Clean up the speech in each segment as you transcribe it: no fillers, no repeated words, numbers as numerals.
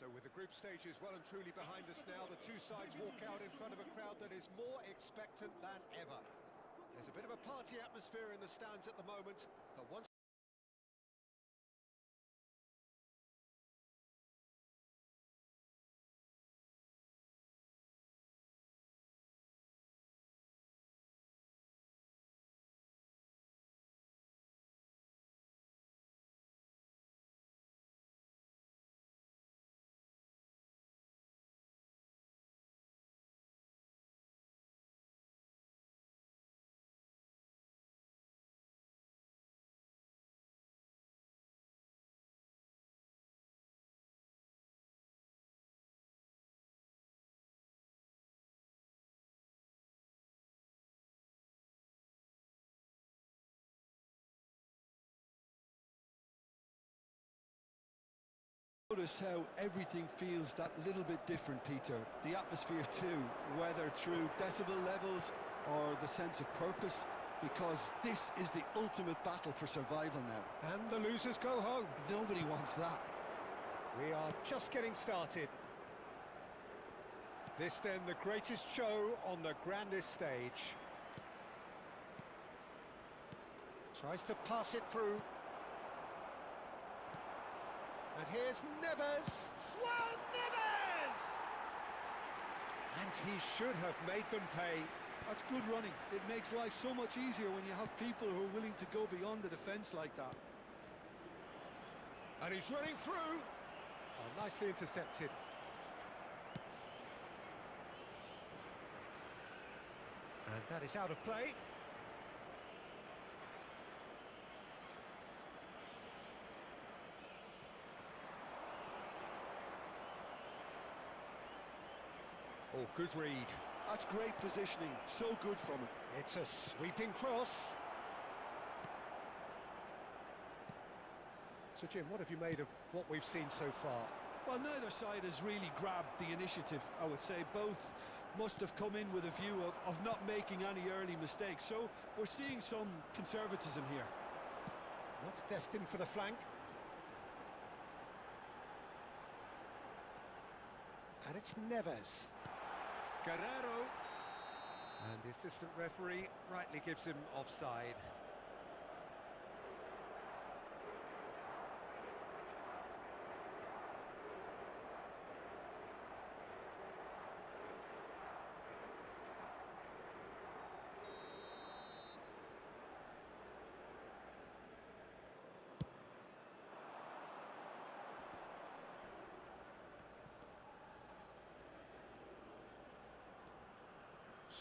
So with the group stages well and truly behind us now, the two sides walk out in front of a crowd that is more expectant than ever. There's a bit of a party atmosphere in the stands at the moment, but once Notice how everything feels that little bit different, Peter. The atmosphere too, whether through decibel levels or the sense of purpose, because this is the ultimate battle for survival now. and the losers go home. Nobody wants that. We are just getting started. This then the greatest show on the grandest stage. Tries to pass it through. And here's Neves. João Neves! And he should have made them pay. That's good running. It makes life so much easier when you have people who are willing to go beyond the defence like that. And he's running through. Oh, nicely intercepted. And that is out of play. Oh, good read. That's great positioning. So good from him. It's a sweeping cross. So, Jim, what have you made of what we've seen so far? Well, neither side has really grabbed the initiative, I would say. Both must have come in with a view of not making any early mistakes. So we're seeing some conservatism here. What's destined for the flank? And it's Neves. Guerrero. And the assistant referee rightly gives him offside.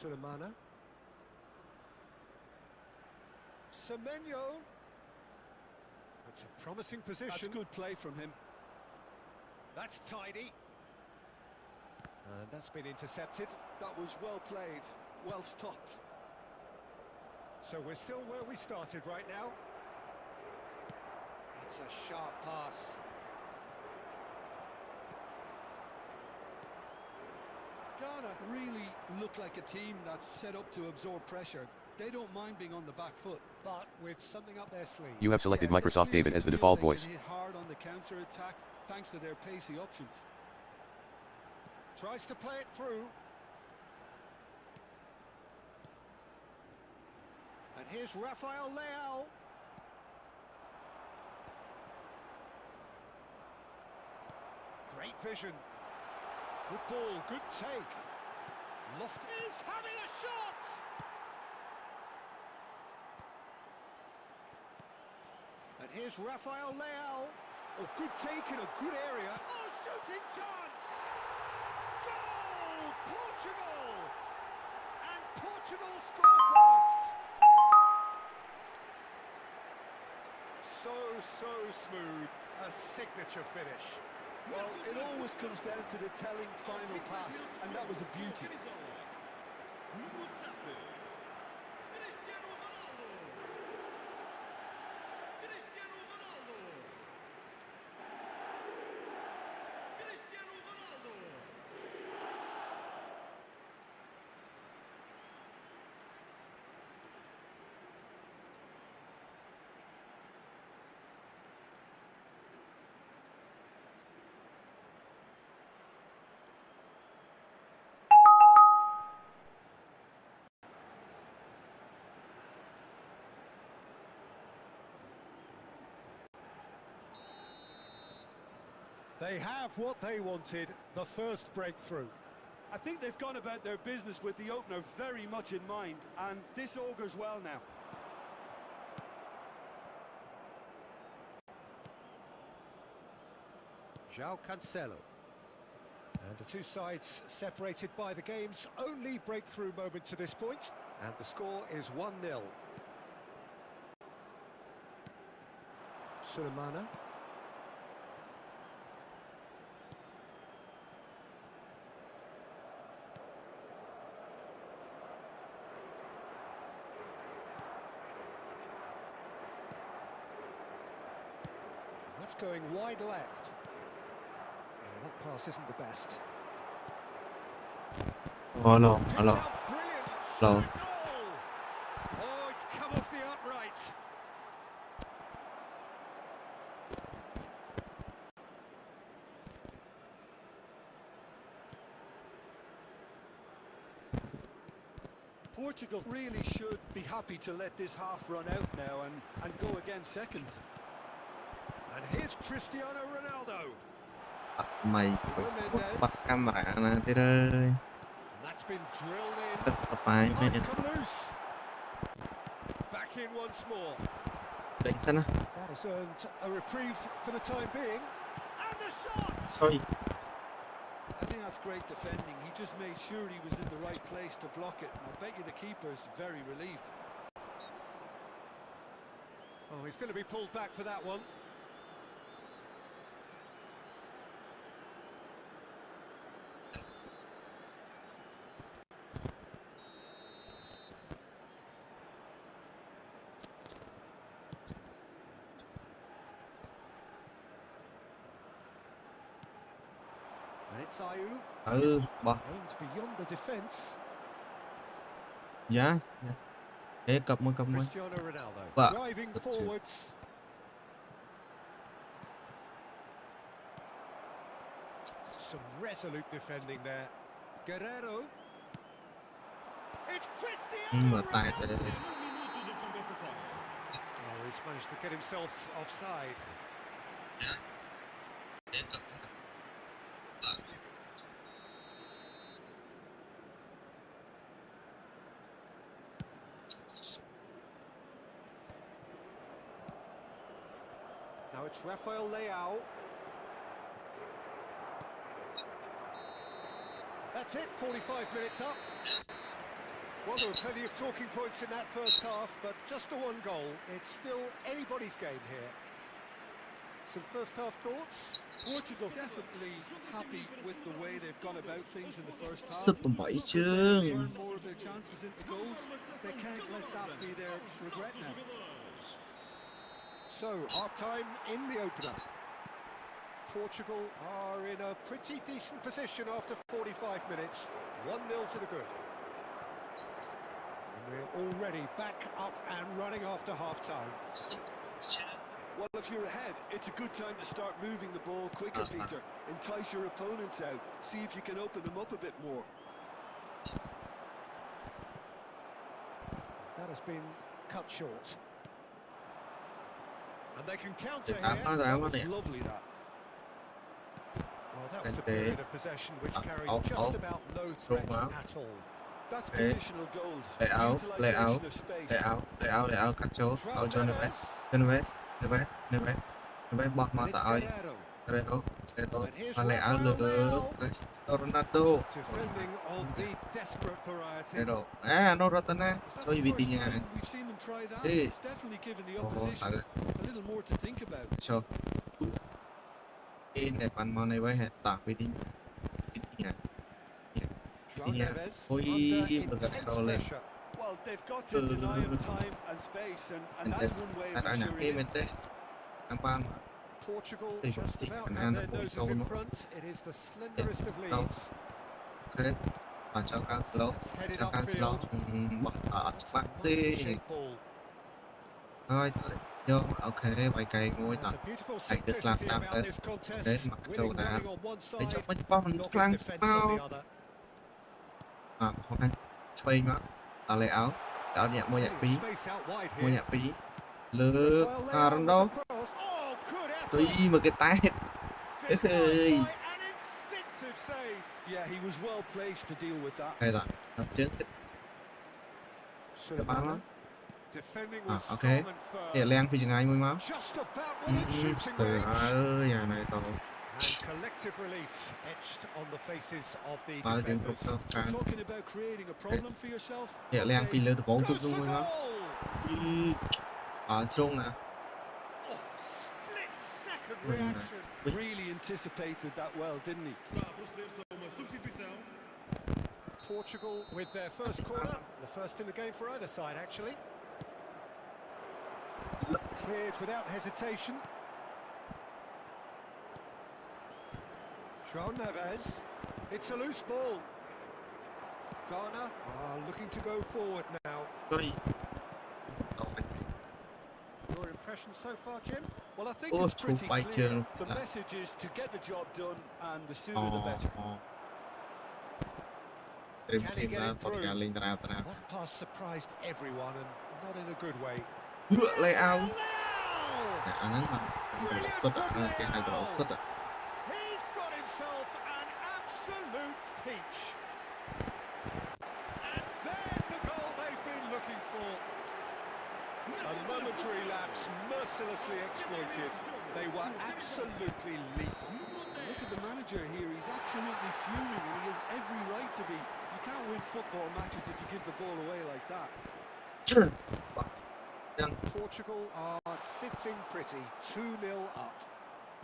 Sulemana. Semenyo. It's a promising position. That's good play from him. That's tidy. And that's been intercepted. That was well played, well stopped. So we're still where we started right now. It's a sharp pass. Ghana really look like a team that's set up to absorb pressure. They don't mind being on the back foot. But with something up their sleeve. You have selected Yeah, Microsoft they David as the clearly default feel they voice. can hit hard on the counter-attack thanks to their pacey options. Tries to play it through. And here's Rafael Leao. Great vision. Good ball, good take. Loft is having a shot! And here's Rafael Leao. Oh, good take in a good area. Oh, shooting chance! Goal! Portugal! And Portugal score first. So smooth. A signature finish. Well, it always comes down to the telling final pass, and that was a beauty. They have what they wanted, the first breakthrough. I think they've gone about their business with the opener very much in mind, and this augurs well now. João Cancelo. And the two sides separated by the game's only breakthrough moment to this point. And the score is 1-0. Sulemana. That's going wide left. Well, that pass isn't the best. Oh no, hello. Hello. Oh, it's come off the upright. Portugal really should be happy to let this half run out now and go again second. And here's Cristiano Ronaldo. Mày bắt camera nè tí ơi. That's been drilled in. Tất cả bài Oh, mày it's come loose. Back in once more. đánh sân á. That has earned a reprieve for the time being. And the shot! Sorry. I think that's great defending. He just made sure he was in the right place to block it. And I bet you the keeper's very relieved. Oh, he's going to be pulled back for that one. And it's Ayew. Bỏ. Aimed beyond the defence. Dạ. Ê, cặp môi. Cristiano Ronaldo Vâng. driving forwards. Some resolute defending there. Guerrero. It's Cristiano Mà tài Ronaldo. thế. Oh, he's managed to get himself offside. Now it's Rafael Leao. That's it, 45 minutes up. Well, there were plenty of talking points in that first half, but just the one goal. It's still anybody's game here. Some first half thoughts? Portugal definitely happy with the way they've gone about things in the first half. Sub 7 chứ. Turn more of their chances into goals. They can't let that be their regret now. So, half-time in the opener. Portugal are in a pretty decent position after 45 minutes. 1-0 to the good. And we're already back up and running after half-time. Well, if you're ahead, it's a good time to start moving the ball quicker, Peter. Entice your opponents out. See if you can open them up a bit more. That has been cut short. And they can counter That here. That was lovely, that. Well, that was a period of possession which carried just about no threat at all. That's positional goals. Lay out, Utilisation of space. cắt chốt, ao cho Neves, bọt mà tạo Guerrero, mà lay out được Ronaldo, Defending of the desperate variety. Guerrero, no Rotana, That's so the you first beat time we've seen them try that. Hey. It's definitely given the opposition a little more to think about. cho cái này bắn món này với hẹn tạc với đi nhà João Neves ôi under bật intense đầu lên pressure. Well, they've got to deny him time and space, and that's one way of anh ensuring cái it. bên đây anh ban Portugal Hey, just Steve, about and have hand their the ball noses so in much. front. It is the slenderest of leads. ok và cho Cancelo It's headed upfield. bỏ ở bắt Nicely đi shaped ball. thôi vô ok vài cây ngôi There's tặng a beautiful Hãy cứ làm simplicity sao about tới. this contest. Đến mặt Winning châu đá. running on one để cho side, mấy bóng mình knocking căng defence nào on the other. ok chơi nó tạo lệ áo tạo nhạc mua nhạc phí Space out wide mua here. nhạc phí lướt Rafael Leao Ronaldo with the cross. Oh, good effort. tuy mà cái tay Ơi. An instinctive save. Yeah, he was well placed to deal with that. Đây rồi, nó trước cái bắn Sulemana. nó. Defending À, was ok. strong and Thì firm. Lan phi chừng ai mới máu. Just about within shooting Từ range. ơi, nhà này tao. And collective relief etched on the faces of the Bao nhiêu trục defenders. đâu, You're tràn. talking about creating a problem for yourself. Thì Lan phi lơ từ bóng chụp Goes luôn for mới máu. goal. Ở trung nè. Oh, split second Ui, này. reaction. Ui. Really anticipated that well, didn't he? Portugal with their first corner, the first in the game for either side actually. Cleared without hesitation. João Neves. It's a loose ball. Ghana are looking to go forward now. Coi. Your impression so far, Jim? Well, I think Oh, it's pretty chụp bay clear. trên. The message is to get the job done, and the sooner the better. Team là Portugal lên tao. That pass surprised everyone and not in a good way. Lấy out. Now! Anh ấy mà xuất cái hai cầu xuất à. He's got himself an absolute peach. And there's the goal they've been looking for. A momentary lapse mercilessly exploited. They were absolutely lethal. Look at the manager here. He's absolutely fuming, and he has every right to be. You can't win football matches if you give the ball away like that. Portugal are sitting pretty, 2-0 up.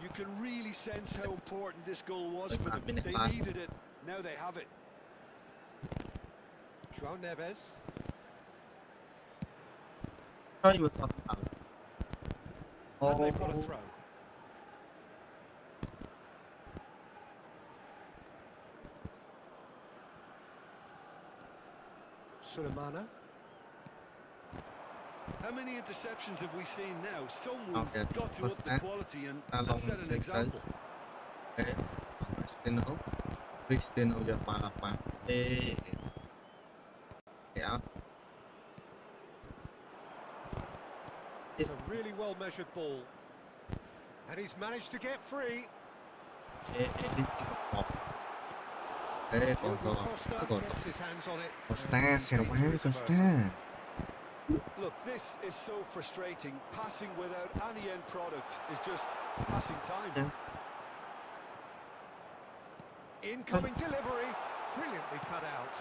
You can really sense how important this goal was for them. They needed it. Now they have it. João Neves. Thôi mà thật. And they've got a throw. Sulemana. How many interceptions have we seen now? Someone's Okay, got to what's up the that? quality and Long set an take example. Okay. Cristiano giật mà. Ê. Yeah. It's a really well measured ball. And he's managed to get free. Ê, còn Diogo còn Costa còn gets his hands on it. Costa, xe quá Costa. Look, this is so frustrating. Passing without any end product is just passing time. Yeah. Incoming delivery, brilliantly cut out.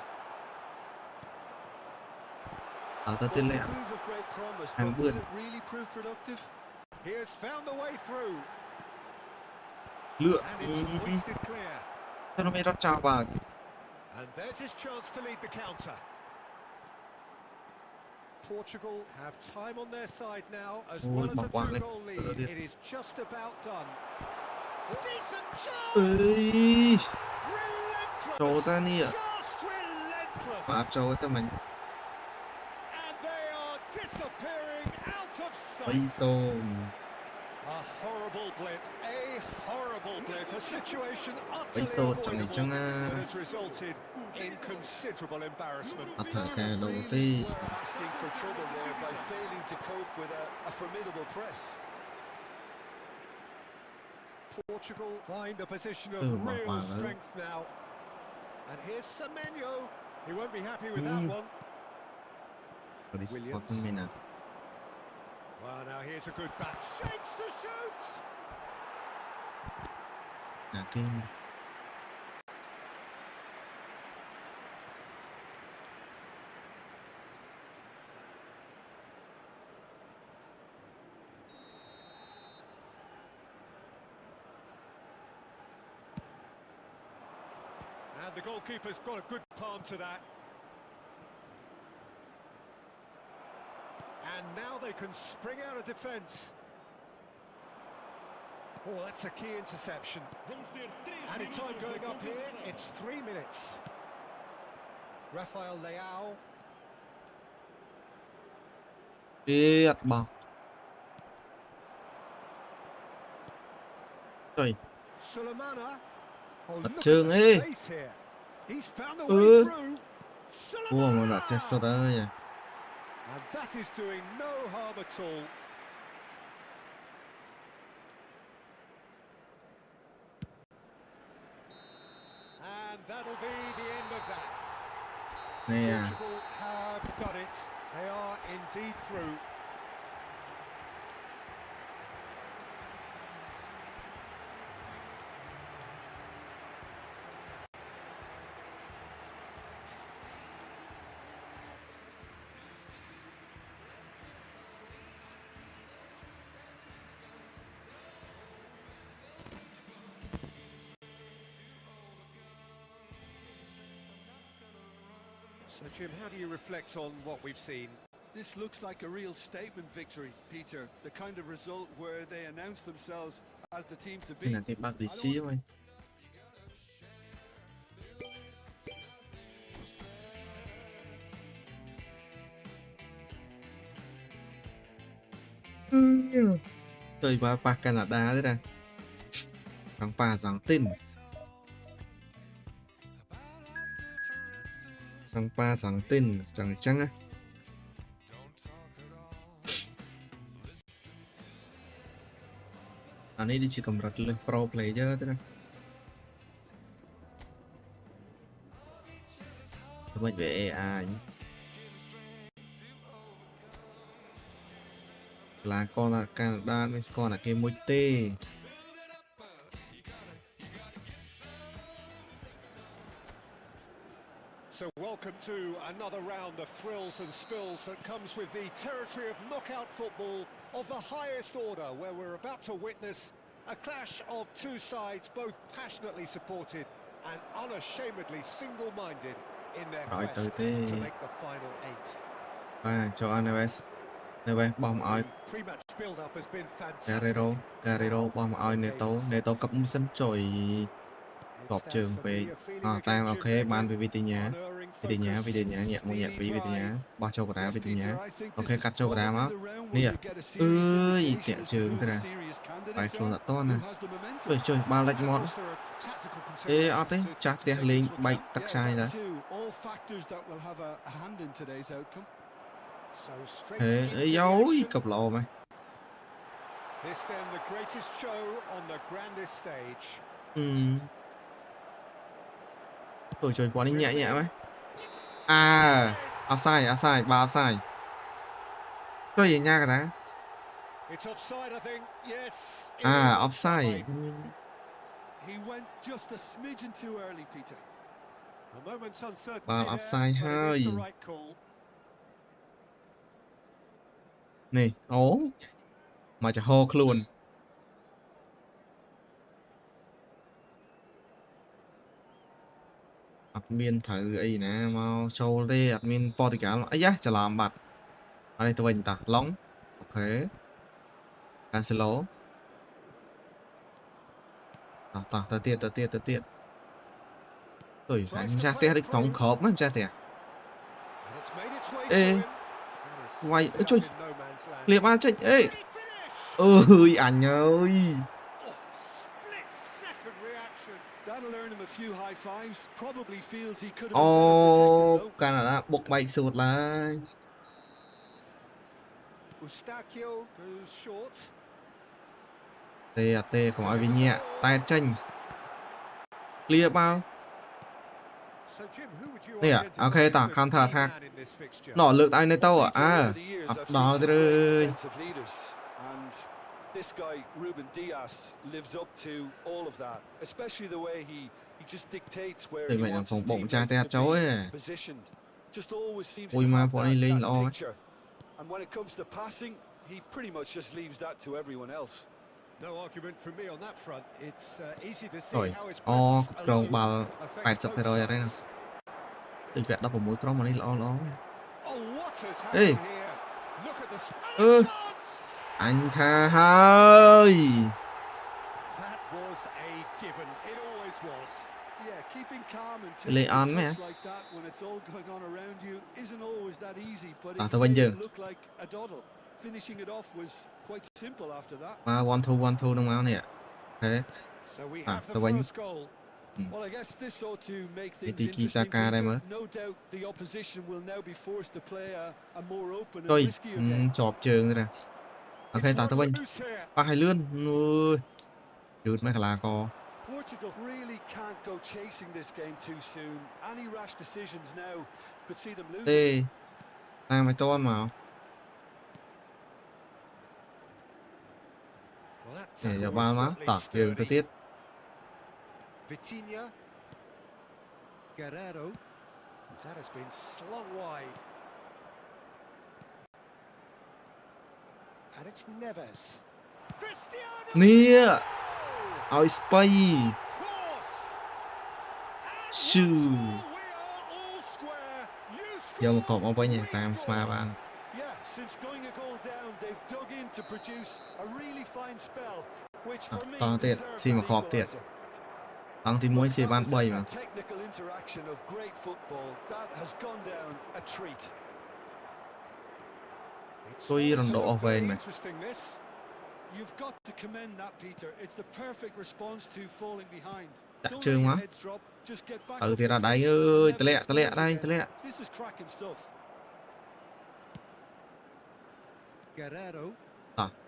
Ở ta Well, tin it's lẹ. a move of great promise, And but will good. it really prove productive? He has found the way through, Lựa. and it's hoisted clear. Sao nó mới rót trao vào? And there's his chance to lead the counter. Portugal have time on their side now, as Ôi, well as mà a qua lên. two-goal lead. It is just about done. Decent chance! Ơi. Relentless! Trâu ta nè. Just relentless! Mà trâu ta mình. And they are disappearing out of Bây sight. giờ. A horrible blip, a horrible blip, a situation Bây utterly giờ chẳng này avoidable chẳng that à. has resulted in considerable embarrassment. Ở thời cái đầu Really tiên. were asking for trouble there by failing to cope with a formidable press. Portugal find a position Ừ, of mà real hòa strength now. And here's Semenyo. He won't be happy with that one. Rồi đi Williams. sport sân mình à. Well, now here's a good back. Shapes to shoot! Là kim. And the goalkeeper's got a good palm to that. And now they can spring out of defence. Oh, that's a key interception. Added time going up here, it's 3 minutes. Rafael Leao. Ê, ạt bóng. Trời. Sulemana. Oh, Bật look at trường the ấy. space here. He's found the Ừ. way through. Ủa mà Sulemana. đặt chết sau đó vậy. And that is doing no harm at all. And that'll be the end of that. Nè. Portugal have done it. They are indeed through. So, Jim, how do you reflect on what we've seen? This looks like a real statement victory, Peter. The kind of result where they announce themselves as the team to Đây beat. là cái bác lý xí thôi. Chơi ba Canada thế này. Thằng pa giảng tin. Thằng pa giảng tin chẳng chăng á. Anh ấy đi chỉ cầm rật lên pro player thế này. Mình về AI là con là Canada mới con là cái mũi tê. So welcome to another round of thrills and spills that comes with the territory of knockout football of the highest order, where we're about to witness a clash of two sides, both passionately supported and unashamedly single-minded in their Rồi quest từ to thế. make the final eight. À, cho Neves. Neves bom oi. The pre-match build-up has been fantastic. Guerrero bom oi Neto cấp sân trời gọp trường về tam ok ban về Vitinha nhẹ mua nhẹ vì Vitinha bao châu cả Vitinha ok cắt châu cả máu nè ơi tẹo trường thế này phải luôn là to nè trời bao lệch món ê ọt đấy chặt tẹt lên bay tắc sai rồi ê ê dối cặp lò mày This then the greatest show on the grandest stage. Trời quá đi nhẹ mày. À, offside, ba offside. Chơi gì nha cả It's offside, I think. Yes. À, offside. He went just a smidgen too early, Peter. A moment's uncertainty Ba there, offside but it is hơi. the right call. Nè, ố. Mà chả hô luôn. Admin thử ấy nè, mau show đi admin Portugal. Ấy da, chả làm bật. Ở đây tôi bình ta, lóng. Ok. Cancelo. Tao tiệt. Ôi, anh ra tiệt đi tổng khớp mà ra tiệt. Ê. Quay, ôi trời. Liệp ăn chạy, ê. Ôi, anh ơi. Ô, Canada buộc bay sụt lại. Tê, không ai vì nhẹ. Tay tranh. Clear bao. Nè, ok ta, counter attack. Nó lượt ai nơi tao à? Đó rồi. This guy Ruben Dias lives up to all of that, especially the way he just dictates where he wants his teammates to be positioned. Just always seems to have that picture. And when it comes to passing, he pretty much just leaves that to everyone else. No argument from me on that front. It's easy to see how his presence alone affects both sides. Từ việc đắp vào mũi mà đi lo. Oh, what has happened here? Look at the anh tha hơi. That was a given. It always was. Yeah, keeping calm and touch like that when it's all going on around you isn't always that easy, but it looked like a doddle. Finishing it off was quite simple after that. One two đông áo nè. Thế. So we have the first goal. Well, I guess this ought to make things interesting. No doubt the opposition will now be forced to play a more open and riskier game. Chọp trường rồi nè. Ok, tao Vinh. Ba hai lươn. Ui. Chụt mấy là co. Portugal really can't go chasing this game too soon. Any rash decisions now could see them losing. Ê, đang mày to mà. Để cho ba má tạt trường tới tiết. Vitinha, Guerrero, that has been slung wide. And it's Neves. Cristiano! Nè, ôi spy. Shoo. Giờ một cột ở với nhà tam smart bạn. Tao tiệt, xì mà khọp tiệt. Tăng thì mỗi xì bán bay mà. Tôi rần độ về mày. Đã trương quá. Thì ra đáy ơi, tớ lẹ đây, tớ lẹ.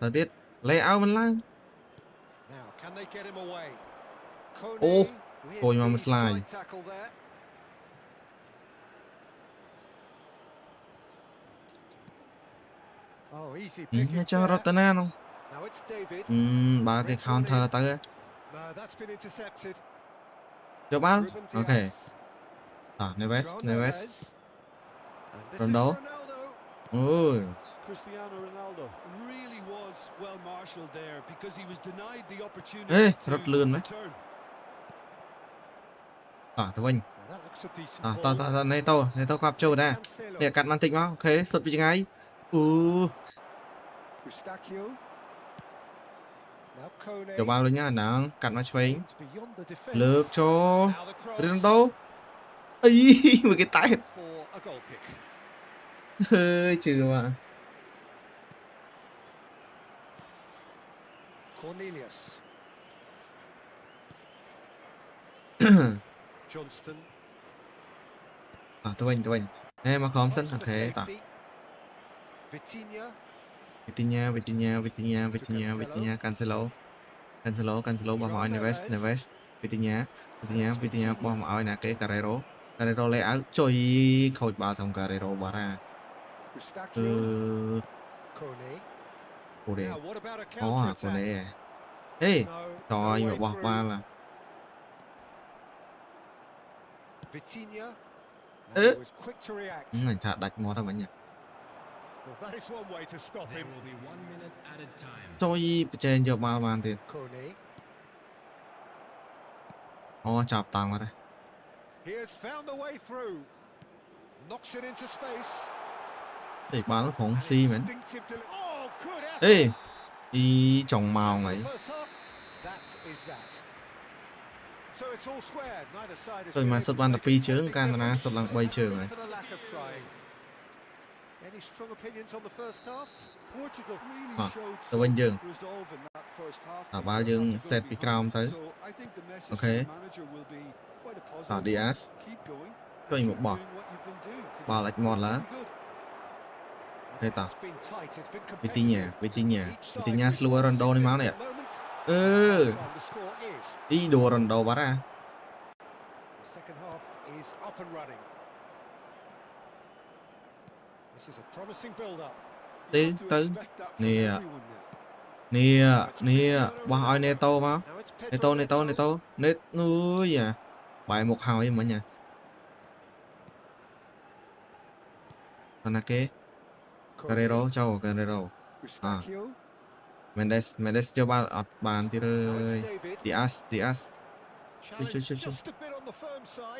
Thời tiết, lẹ áo mình lan. Ô, thôi mà mình slide. Nghe cho Rotterdam không? Ba cái counter tới. Cho bắn. Ok. Neves. Ronaldo. Ôi. Ê, rất lươn đấy. Thưa anh. Ta này tao gặp châu nè. Để cắt màn tịnh vào. Ok, xuất vị ngay. Cho bao luôn nhá, nắng cắt nó phình. Lược cho Ronaldo. Ấy, một cái tay. Hơi trừ mà. Cornelius. Johnston. Tôi anh. Ê mà không sân thế ta. Vitinha, Cancelo bom hỏi Neves, Vitinha bom hỏi nè cái Carrero lấy áo chơi khôi bao xong Carrero bỏ ra. Cô đề. Cô đề. Ê, trời mà bỏ qua là. Mình thả đạch mò thôi bạn nhỉ. Trời trên giờ bao màn thì. Chọc tàng vào đây. Để bán nó phóng si mến. Ê, ý trồng màu ấy. Rồi mà sắp ban đập pi chướng Canada sắp lăng bay trường này. Tụi bên dương. Ba dương set pi crown tới. Ok. Diaz. Rồi một bọt. Ba lạch một lá. Đây ta. Vitinha slow Ronaldo đi máu này ạ. Ý đùa Ronaldo bắt ra. Tới. Nè. Ba hỏi Neto mà. Neto. Ui à. Bài một hào em mọi nhà. Anake. Guerrero. Mendes cho bàn thì rồi. Diaz. Chơi.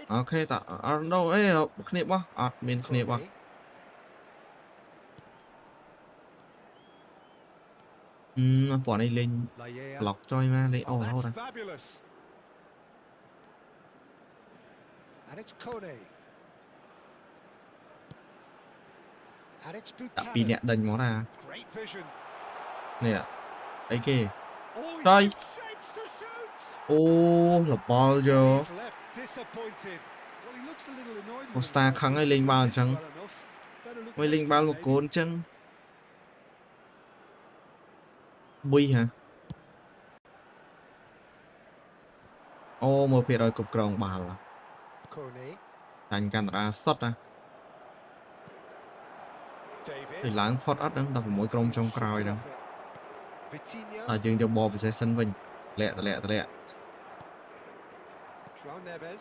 Ok ta. Đâu ấy knip quá. Mình knip quá. Bỏ này lên lọc cho em ra lấy thôi rồi. Đã bị nhẹ đành món ra. Nè ạ. Ấy kìa. Rồi. Là ball cho. Costa kháng ấy lên bao chẳng. Mới lên bao một côn chân. Bui hả? Ô một phía rồi cục còng bà là Kone, thành camera shot à thì David. lãng phót ớt đang đọc mỗi crom trong còi đang Vitinha, à dương cho bò về xe sân vinh lẹ lẹ João Neves.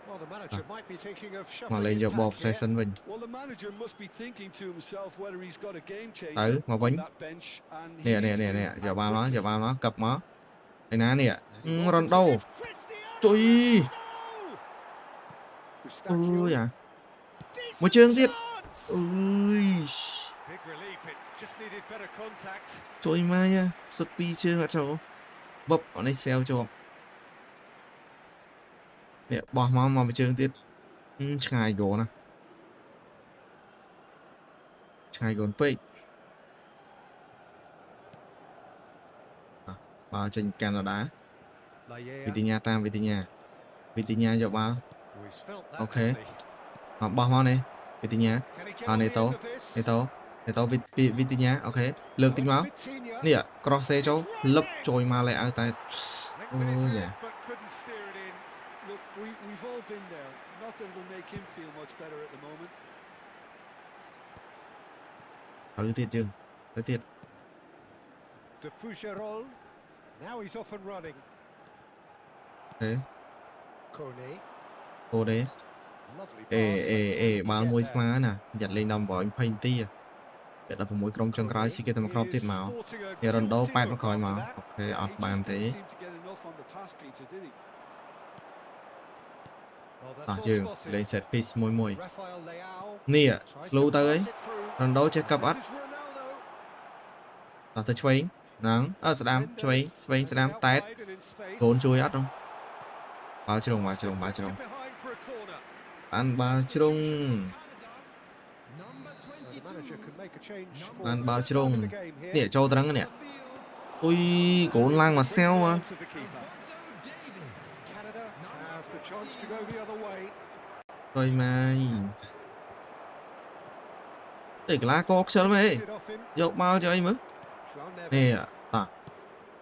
Well, the à, manager might be thinking of mà shuffling lên his cho bò pack về xe here. sân vinh Well, the manager must be thinking to himself whether he's got a game changer tới mà on vinh that bench and he nè needs to giờ act vào quickly. nó cặp nó đây ná nè And he wanted to Ronaldo give Cristiano trời Ronaldo. Eustachio. ơi à một Decent chương tiếp chance. ơi Big relief, it just needed better contact. trời ma nha sút pi chương ở chỗ bập ở đây xeo cho nè bỏ mà một chương tiếp chai gỗ nè chai gỗ pay vào trên Canada Laya. Vitinha cho ba Oh, he's felt that, ok hasn't he? mà bỏ mà này Vitinha Can he get à on the Neto end of this? Vitinha ok lượt Oh, tính it's máu Vitinha. nè cross He's chỗ right lấp in. trôi mà lại ở tại Linked with his ôi head, dạ but couldn't steer it in. Look, we've all been there. Nothing will make him feel much better at the moment. tới tiệt chưa tới tiệt De Fougerolles. Now he's off and running. thế Kone. cô đấy Lovely pass, but can he bao get môi there? má nè giật lên đâm vào anh paint tia để đập một trong chân cái xí kia tao mà tiếp Is màu sporting a thì guilty Ronaldo pat nó look khỏi after mà that. ok Yeah, ọt he bàn just didn't thế seem to get enough on the pass, Peter, did he? Oh, that's à well chưa spotted. lên set piece môi Rafael Leao nè tries slow to tới pass it through. Ronaldo check And up this ắt is Ronaldo. là tới chơi nắng Sam Mendes chơi has it Sam out test wide and in space. vốn chui ắt không bao Oh, trùng it's deflected trùng behind for a corner. ăn bao trùng So the manager can make a change for ăn the bao first time in the trùng game here. nè châu trắng nè ui And cốn lang mà it brings xeo it mà on to the keeper. Canada have the chance to go the other way. thôi mà để cái lá có chơi mày Gets it off him. dọc bao cho anh mới João nè Neves. ta That's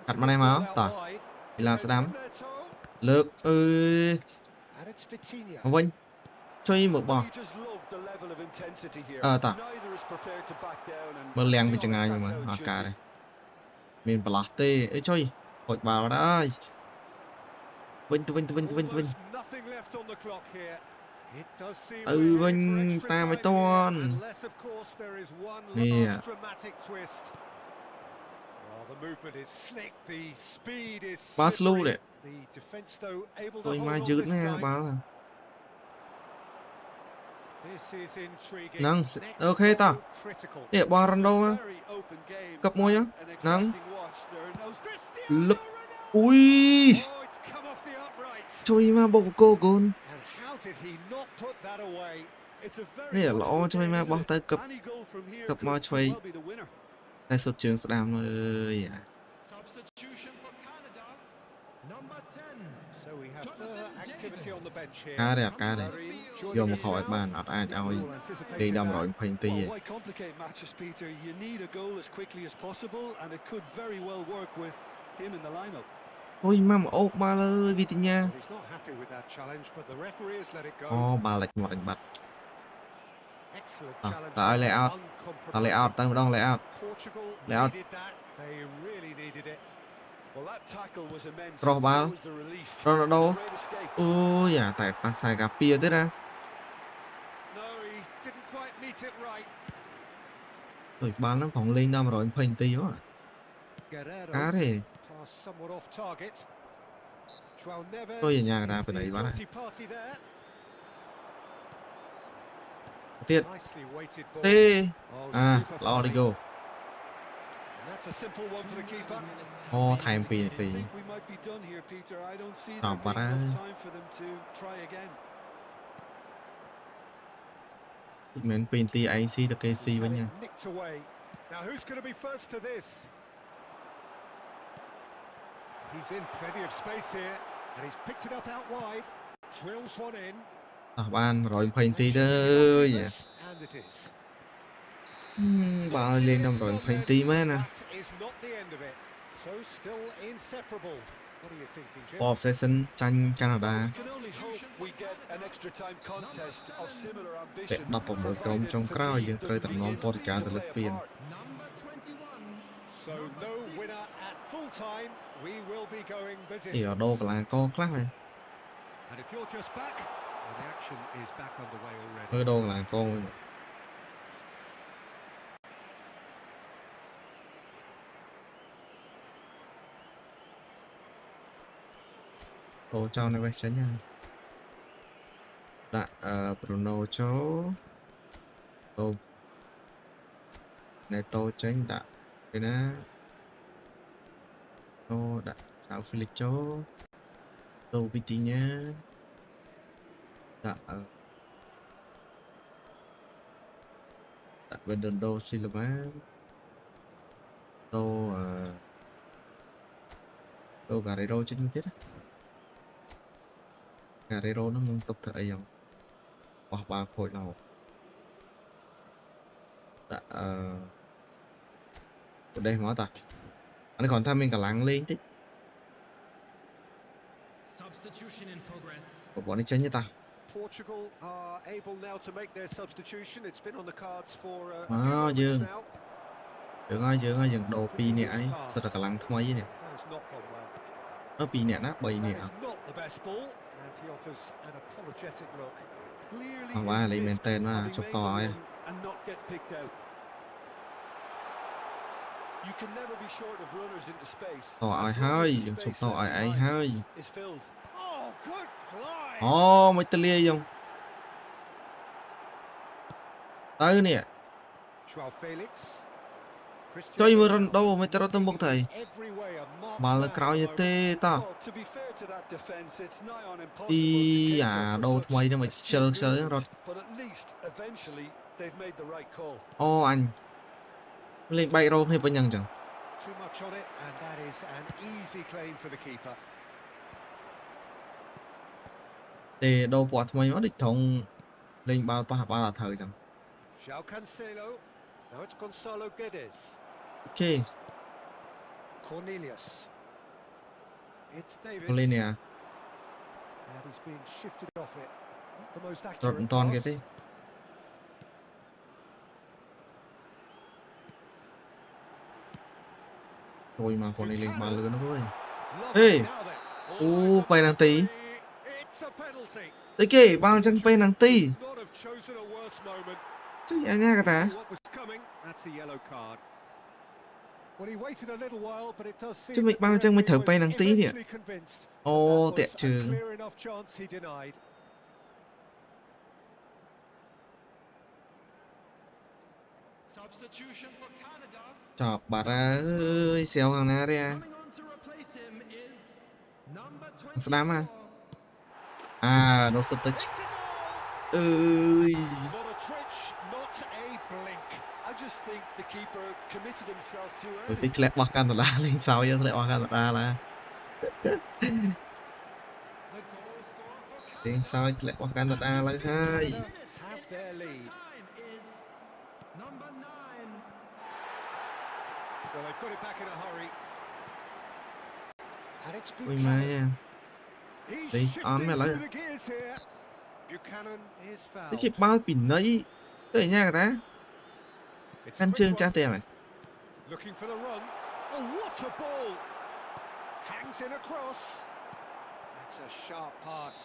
cắt a mà good này ball mà out ta wide. đi làm Down sẽ to đám Neto. lượt ơi And it's Vitinha. mà vinh chơi một Well, bò you just love the level of intensity here. ta Neither is prepared to back down, and mà to leng be bị chừng honest, ai that's mà how it should cả be. đây mình bảo tê ấy chơi hội vào đây vinh Almost nothing left on the clock here. It does seem ừ we're headed for vinh extra ta mới time here, toan unless of course there is one nè last dramatic twist. Well, the movement is slick, the speed is ba slow slippery. đấy The defence though able to tôi hold mà on giữ this nè time. ba là This is intriguing. nắng Next ok goal ta critical. nè bò It's a Ronaldo mà very open game cặp môi á and an nắng exciting watch. There are no Cristiano lấp Ronaldo! ui Oh, it's come off the upright. chơi mà bộ cô gôn And how did he not put that away? It's a very nè watchable lõ chơi game, mà isn't bỏ it? tới cặp Any goal from here cặp mà could chơi well be the winner. tại sụt trường Sam ơi à Substitution for Canada, number 10. So we have activity on the bench here. cá đây Larin vô joining một us hỏi now. bàn ở ai We ơi all đi anticipated đâm that. rồi phanh tì Well, why complicate matters, Peter? You need a goal as quickly as possible, and it could very well work with him in the lineup. ôi mà ốp ba ơi Vitinha Well, he's not happy with that challenge, but the referee has let it go. ba lệch một đánh bật Excellent à challenge. tại lay out lay out tay đang lay out Portugal lay out needed that. They really needed it. Well, that tackle was immense. Rồi So ba was the relief. Ronaldo Great escape. ôi à tại pa sai gặp pia thế ra No, he didn't quite meet it right. rồi ba nó còn lên đâm rồi phanh tì quá Guerrero cá thì pass somewhat off target. João Neves thôi về nhà người ta is phải the đẩy bắn này guilty party there. tiết Nicely weighted ball. tê Oh, à super lo đi find. go And that's a simple one for the keeper. ô thèm pì I tì think we might be done here, Peter. I don't see À, there but being enough I- time for them to try again. mình pin tì AC từ He's KC với had nhau it nicked away. Now who's going to be first to this? He's in plenty of space here, and he's picked it up out wide. Drills one in. à ban rồi phanh That tì should be the đó goalkeepers, and it is. ba 90 lên đâm minutes rồi gone phanh then, tì mà nè that is not the end of it. So still inseparable. What are you thinking, Jim? Bob session tranh Canada. We can only hope we get an extra time contest of similar ពាក់ ambition, 16 ក្រុម provided ចុងក្រោយ យើង fatigue ត្រូវ doesn't តំណង begin ព័ត៌ការ to ទៅលើ play ស្ a ពាន part. Number 21. So no winner at full time. We will be going the នេះ distance. ដូរកន្លែងកខ្លះ And if you're just back, well, the action is back underway មើល already. ដូរកន្លែងកវិញដូរចោលនៅវេសចេញហើយដាក់ Bruno ចូលដូរ Neto ចេញដាក់ពេលណាដូរដាក់ចៅ Felix ចូលដូរ Vitinha ដាក់ដាក់ Bernardo Silva ដូរដូរ Guerrero ចេញទៀតណា Guerrero ហ្នឹងនឹងទុកធ្វើអីយ៉ាងបោះបាល់ខូចឡោដាក់ប្រទេសមកតាអានេះគ្រាន់តែមានកម្លាំងលេងតិច Substitution in progress. ប្រព័ន្ធនេះចេញទេតា Portugal are able now to make their substitution. It's been on the cards for a Ah, few moments dương. now. យើងដូរ2នាក់អីសិតតែកម្លាំងថ្មីនេះ That has not gone well. 2នាក់ណា3នាក់ That is not the best ball, and he offers an apologetic look. Clearly Không phải là his Lee lift maintain mà, having chụp made to the ấy. run and not get picked out. You can never be short of runners into space. តឲ្យ As ហើ long យ as the យើងឈប់ space តឲ្យ left ឯង behind ហើយ is filled. Oh, good play. អូមិនទៅលាយើងទៅនេះ Joao Felix. Cristiano ចុយមើលរ៉ុនដូ Ronaldo មិនទៅរត់ទៅមុខទៅ every way a marked បាល់នៅ man ក្រោយ at ទេ the តោះ Well, to be fair to that defense, it's nigh on ពី impossible to អា cater ដូរ for ថ្មី such ហ្នឹងមិន astute ខ្ជិលខ្ជិល movement. រត់ But at least eventually they've made the right call. អូអញលេងបែករោគ្នាពេញហ្នឹងចឹង Too much on it, and that is an easy claim for the keeper. ទេដូរពណ៌ថ្មីមកដូចត្រង់លេងបាល់ប៉ះបាល់អត់ត្រូវចឹង João Cancelo. Now it's Gonzalo Guedes. អូខេ Cornelius. It's Davis. លេងនេះ And he's been shifted off it. Not the most រត់ accurate មិនតាន់គេ pass. ទេជួយមកគាត់នេះលេងបាល់លឿនណាស់វិញ Lovely Hey. now then. Ô, Always a penalty. penalty. It's a penalty. អីគេបាល់ចឹងពេលហ្នឹងទី Not have chosen a worse moment. ចុយអញ្ញាកតា What was coming? That's a yellow card. Well, he waited a little while, but it does seem Chứ mình that bao the chân mới thử referee was penalty nhỉ? eventually convinced Ồ, that tẹt was a trường. clear enough chance he denied. Substitution for Canada. ចប់បាត់ហើយសៀវខាងណាទេ Coming on to replace him is number ស្ដាំហ่ะ 24. នោះសុទ្ធទៅ It's a goal! អើយ Not a twitch, not a blink. I just think the keeper committed himself too ពី early. ធ្លាក់បោះកាណាដាលេងសោយធ្លាក់បោះកាណាដាឡា The goal scorer for លេងសោយធ្លាក់បោះកាណាដាឡើយហើយ Canada have their lead. time is number 9. Well, they've got it back in a hurry. And it's អុយម៉ែ Buchanan. ទេ He's អត់មែន shifting ឡើយ through the gears here. Buchanan is នេះ fouled. គេបាល់ពីណីទៅអញ្ញាកតា It's a កាន់ quick ជើង one. ចាស់ទេមែន Looking for the run. Oh, what a ball! Hangs in across. That's a sharp pass.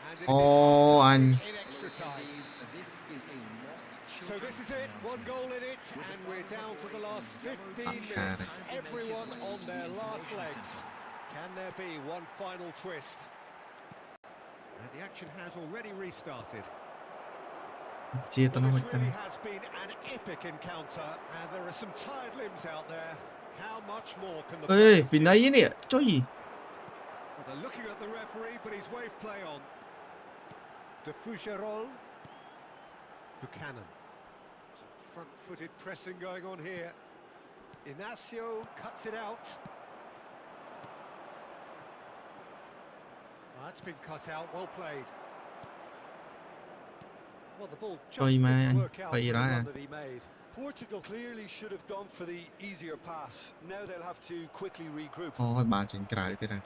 And it is Oh, on and- in extra time. So this is it, one goal in it, and we're down to the last 15 minutes. Everyone on their last legs. Can there be one final twist? And the action has already restarted. ជាទៅ Well, នោះមិន this ទៅ really has been an epic encounter, and there are some tired limbs out there. How much more can the អេ players ពី give? ណីនេះចុយ Well, they're looking at the referee, but he's waved play on. De Fougerolles. Buchanan. Some front-footed pressing going on here. Inacio cuts it out. That's been cut out, well played. Well, the ball just Ôi, mà didn't anh work out phải for the đó run à. that he made. Portugal clearly should have gone for the easier pass. Now they'll have to quickly regroup. អូយបានចេញក្រៅទៀតហើយ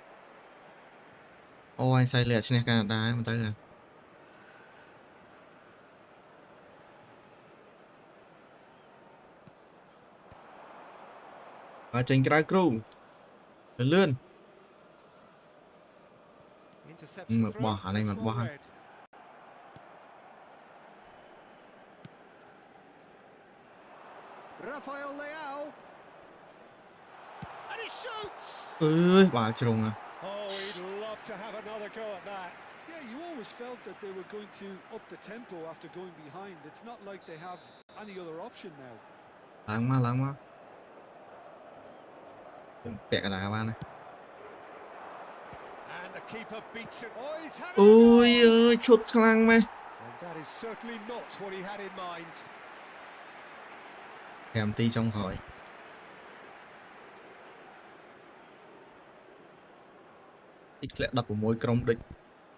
អូអញសៃលឿឈ្នះកាណាដាមិនត្រូវហ៎បានចេញក្រៅគ្រូលឿន Intercepts the throw. Bỏ, này mà Small bỏ. red. Rafael Leao. And he shoots. អើយបាល់ជ្រុងហ៎ Oh, he'd love to have another go at that. Yeah, you always felt that they were going to up the tempo after going behind. It's not like they have any other option now. ឡើងមកពាក់កណ្ដាលបានណា And the keeper beats it. Oh, he's had អូ it. យអើយឈុតខ្លាំងម៉េះ And that is certainly not what he had in mind. 5 នាទីចុងក្រោយទីធ្លាក់16ក្រុមដូច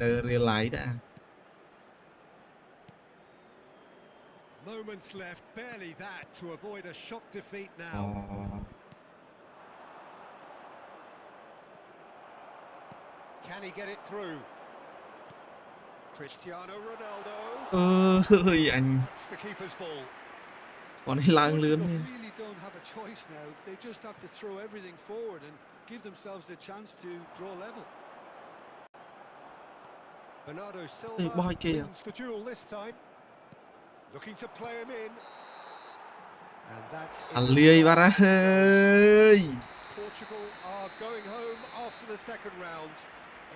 នៅ real life ដែរ Moments left, barely that to avoid a shock defeat អូ now. Can he get it through? Cristiano Ronaldo. អើយអញ That's the keeper's ball. គាត់នេះឡើងលឿន Portugal really don't have a choice now. They just have to throw everything forward and give themselves a chance to draw level. Bernardo Ê, Silva boi kìa. wins the duel this time. Looking to play him in. And that is អា a លាយ start បាត់ហើ to យ Portugal are going home after the second round.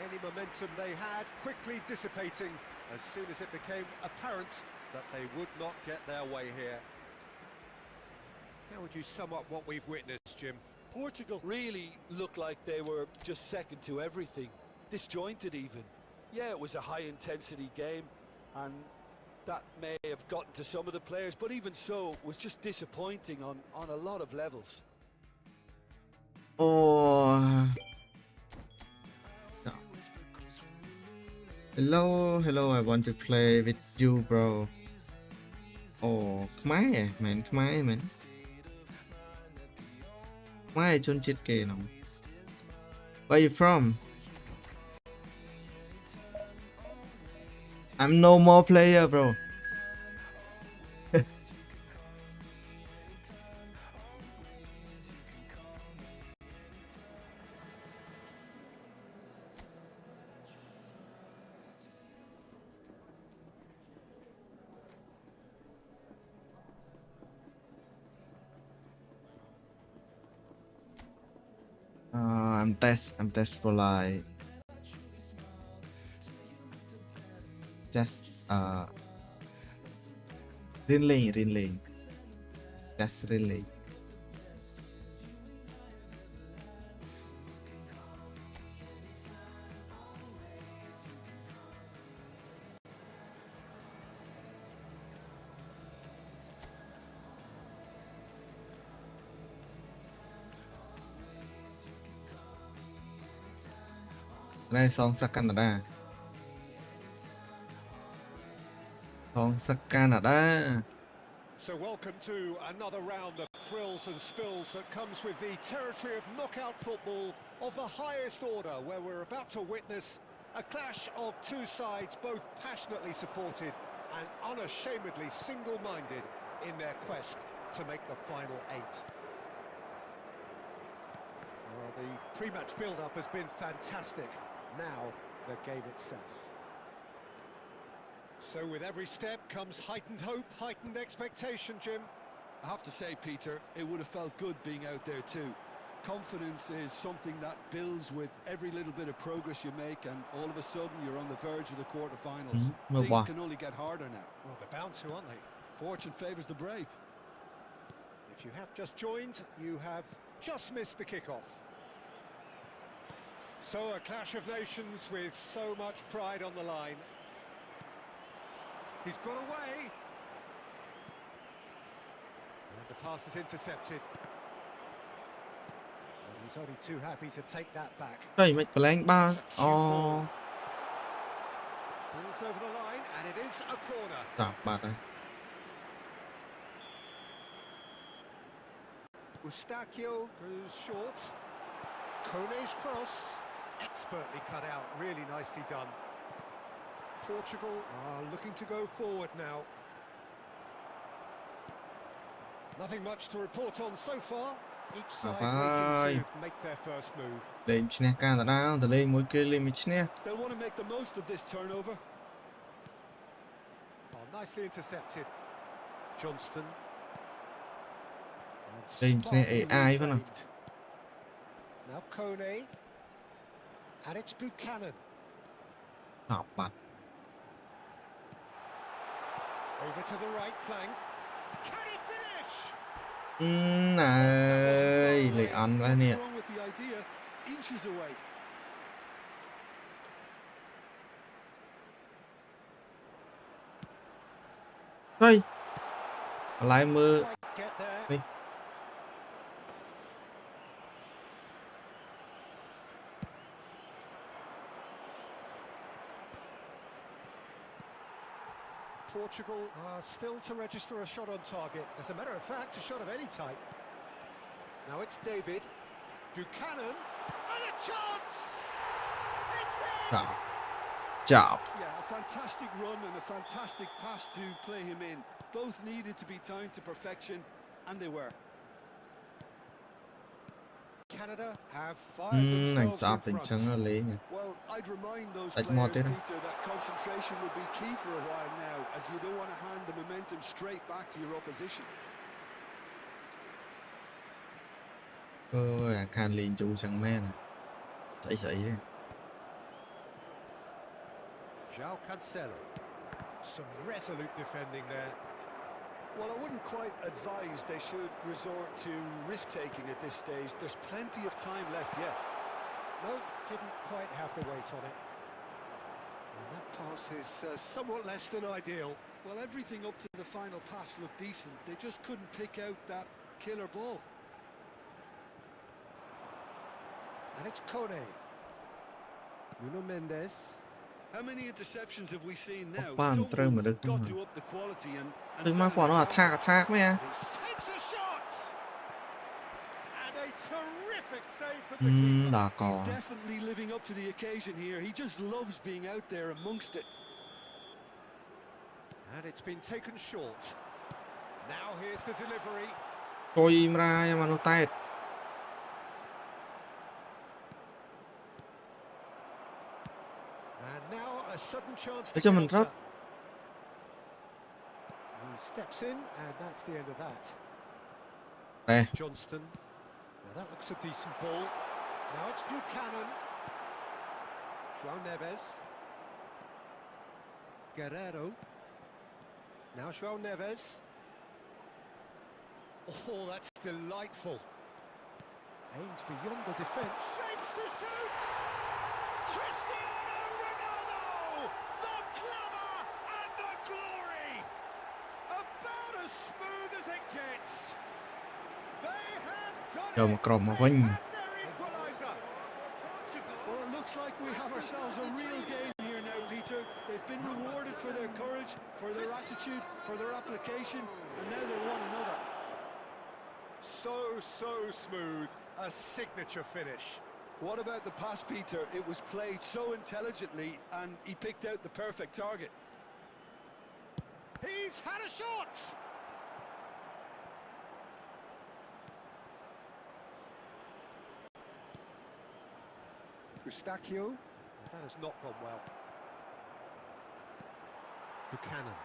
Any momentum they had quickly dissipating as soon as it became apparent that they would not get their way here. How would you sum up what we've witnessed, Jim? Portugal really looked like they were just second to everything, disjointed even. Yeah, it was a high-intensity game, and that may have gotten to some of the players, but even so, it was just disappointing on a lot of levels. អូ Hello I want to play with you bro អូខ្មែរមែនខ្មែរមែនខ្មែរជនជាតិគេហ្នឹង Where you from I'm no more player bro I'm test for like just Rinling just Rinling Này song sắc Canada So welcome to another round of thrills and spills that comes with the territory of knockout football of the highest order, where we're about to witness a clash of two sides both passionately supported and unashamedly single-minded in their quest to make the final eight. Well, the pre-match build-up has been fantastic. Now, the game itself. So with every step comes heightened hope, heightened expectation, Jim. I have to say, Peter, it would have felt good being out there too. Confidence is something that builds with every little bit of progress you make, and all of a sudden you're on the verge of the quarterfinals. Things can only get harder now. Well, they're bound to, aren't they? Fortune favours the brave. If you have just joined, you have just missed the kickoff. So a clash of nations with so much pride on the line. He's got away. And the pass is intercepted. And he's only too happy to take that back. ហើយមិនប្លែងបាល់អូ Ball's over the line, and it is a corner. ចាប់បាត់ហើយ Eustachio goes short. Kone's cross, expertly cut out, really nicely done. Portugal are looking to go forward now. Nothing much to report on so far. Each side waiting to make their first move. លេងឈ្នះការដដែលទៅលេងមួយគេលេងមួយឈ្នះ They'll want to make the most of this turnover. Oh, nicely intercepted. Johnston. លេងឈ្នះ AI ប៉ុណ្ណោះ Now Kone. And it's Buchanan. តបបាត់ Over to the right flank. Can he finish? ណែលេងអន់แล้วเนี่ย Wrong with the idea. Inches away. เฮ้ยอะไรมือ Quite get there. នេះ Portugal are still to register a shot on target. As a matter of fact, a shot of any type. Now it's David. Buchanan. And a chance! It's in! จับ Yeah, a fantastic run and a fantastic pass to play him in. Both needed to be timed to perfection, and they were. Canada have អឺ fired អញ themselves ស្អប់ in តែអញ្ចឹង front. លេង Well, I'd remind those Like players, Martin. Peter, that concentration will be key for a while now, as you don't want to hand the momentum straight back to your opposition. អើយអាខានលេងយូរចឹងមែនស្អីទេ João Cancelo. Some resolute defending there. Well, I wouldn't quite advise they should resort to risk-taking at this stage. There's plenty of time left yet. No, didn't quite have the weight on it. And that pass is somewhat less than ideal. Well, everything up to the final pass looked decent. They just couldn't pick out that killer ball. And it's Kone. Nuno Mendes. How many interceptions have we seen now? Pan,ត្រូវមកដឹក Someone's ទៅ got មក to up the quality and ទៅមក set គាត់ an នោះអា example. ថាកមែន He takes a shot! And a terrific save from អឺ the keeper. ដល់ក Definitely living up to the occasion here. He just loves being out there amongst it. And it's been taken short. Now here's the delivery. ជួយម្រាយមនុស្សតែត And now a sudden chance to Để cho mình counter. rớt. He steps in, and that's the end of that. តែ Johnston. Now that looks a decent ball. Now it's Buchanan. João Neves. Guerrero. Now João Neves. Oh, that's delightful. Aims beyond the defence. Shapes to shoot! Cristiano Ronaldo! The glamour and the glory! About as smooth as it gets. They have done ចូល it. មកក្រុមមកវិញ Have their equaliser. Well, it looks like we have ourselves a real game here now, Peter. They've been rewarded for their courage, for their attitude, for their application, and now they want another. So smooth. A signature finish. What about the pass, Peter? It was played so intelligently, and he picked out the perfect target. He's had a shot! Eustachio. That has not gone well. Buchanan.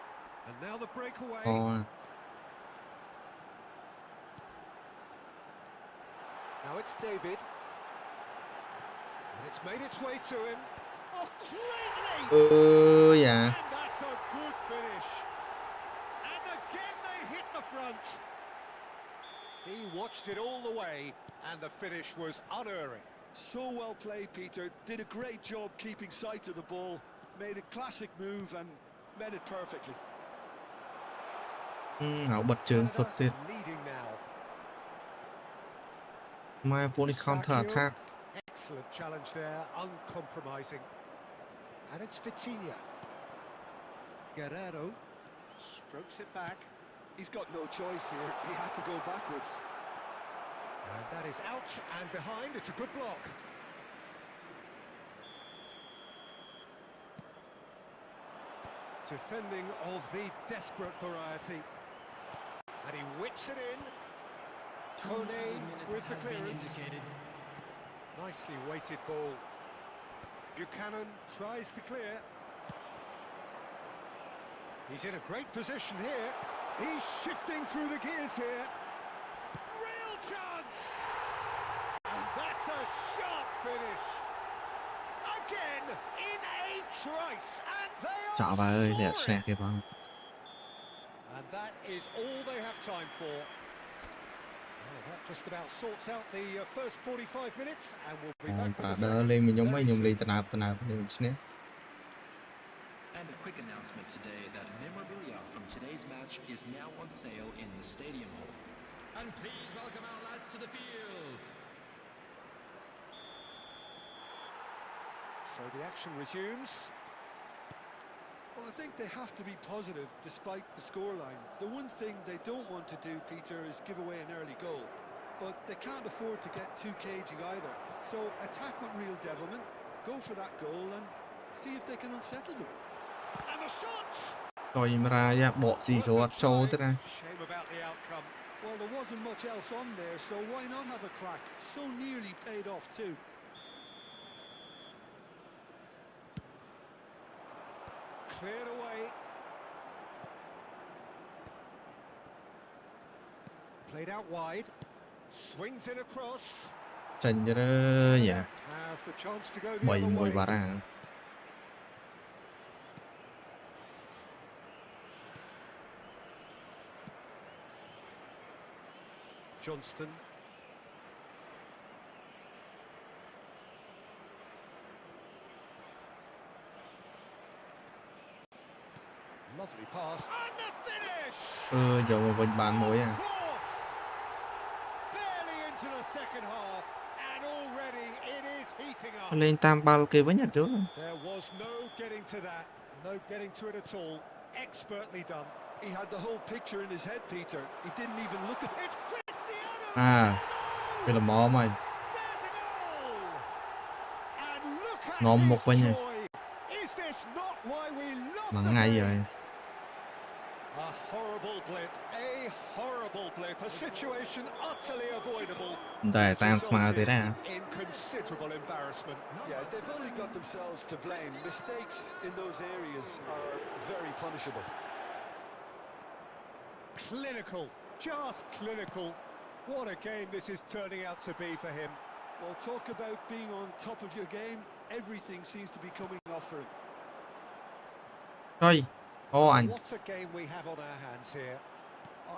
And now the breakaway. អូ Now it's David. And it's made its way to him. Oh, greatly! អឺយ៉ា And that's a good finish. And again they hit the front. He watched it all the way, and the finish was unerring. So well played, Peter. Did a great job keeping sight of the ball. Made a classic move and met it perfectly. ហើយបិទជើងសុទ្ធទៀត Canada leading now. ម៉ែពួកនេះ counter attack Excellent challenge there, uncompromising. And it's Vitinha. Guerrero strokes it back. He's got no choice here. He had to go backwards. And that is out and behind. It's a good block. Defending of the desperate variety. And he whips it in. Kone with the clearance. Nicely weighted ball. Buchanan tries to clear. He's in a great position here. He's shifting through the gears here. Real chance! And that's a sharp finish. Again, in a trice. And they are Trời ơi, lẹ soaring. xẹt kìa vâng. And that is all they have time for. Well, that just about sorts out the first 45 minutes, and we'll be back with the Đỡ second lên mình nhóm mấy very nhóm soon. lì tận nào lên mình And a quick announcement today that memorabilia from today's match is now on sale in the stadium hall. And please welcome our lads to the field. So the action resumes. Well, I think they have to be positive despite the scoreline. The one thing they don't want to do, Peter, is give away an early goal. But they can't afford to get too cagey either. So attack with real devilment, go for that goal and see if they can unsettle them. And the shot! Coi ra ya bộ xì số Worth a trâu try. thế này. Shame about the outcome. Well, there wasn't much else on there, so why not have a crack? So nearly paid off too. Cleared away. Played out wide. Swings it across. Chân cho nó nhỉ. Have the chance to go the Bảy other mùi way. bà ra. Johnston. Lovely pass. And the finish! Giờ mà mình bán mối à. Cross! Barely into the second half, and already it is heating up. Lên tam bal kia với nhặt trước. There was no getting to that, no getting to it at all. Expertly done. He had the whole picture in his head, Peter. He didn't even look at it. It's Cristiano À, Ronaldo! cái là mò mày. There's a goal! And look at Ngon một his quá nha. joy. Is this not why we love Mà the ngay game? rồi. A horrible blip, a horrible blip, a situation utterly avoidable. Để tan mà thế nào. In considerable embarrassment. Yeah, they've only got themselves to blame. Mistakes in those areas are very punishable. Clinical, just clinical. What a game this is turning out to be for him. Well, talk about being on top of your game. Everything seems to be coming off for him. Thôi. Ô anh. What a game we have on our hands here.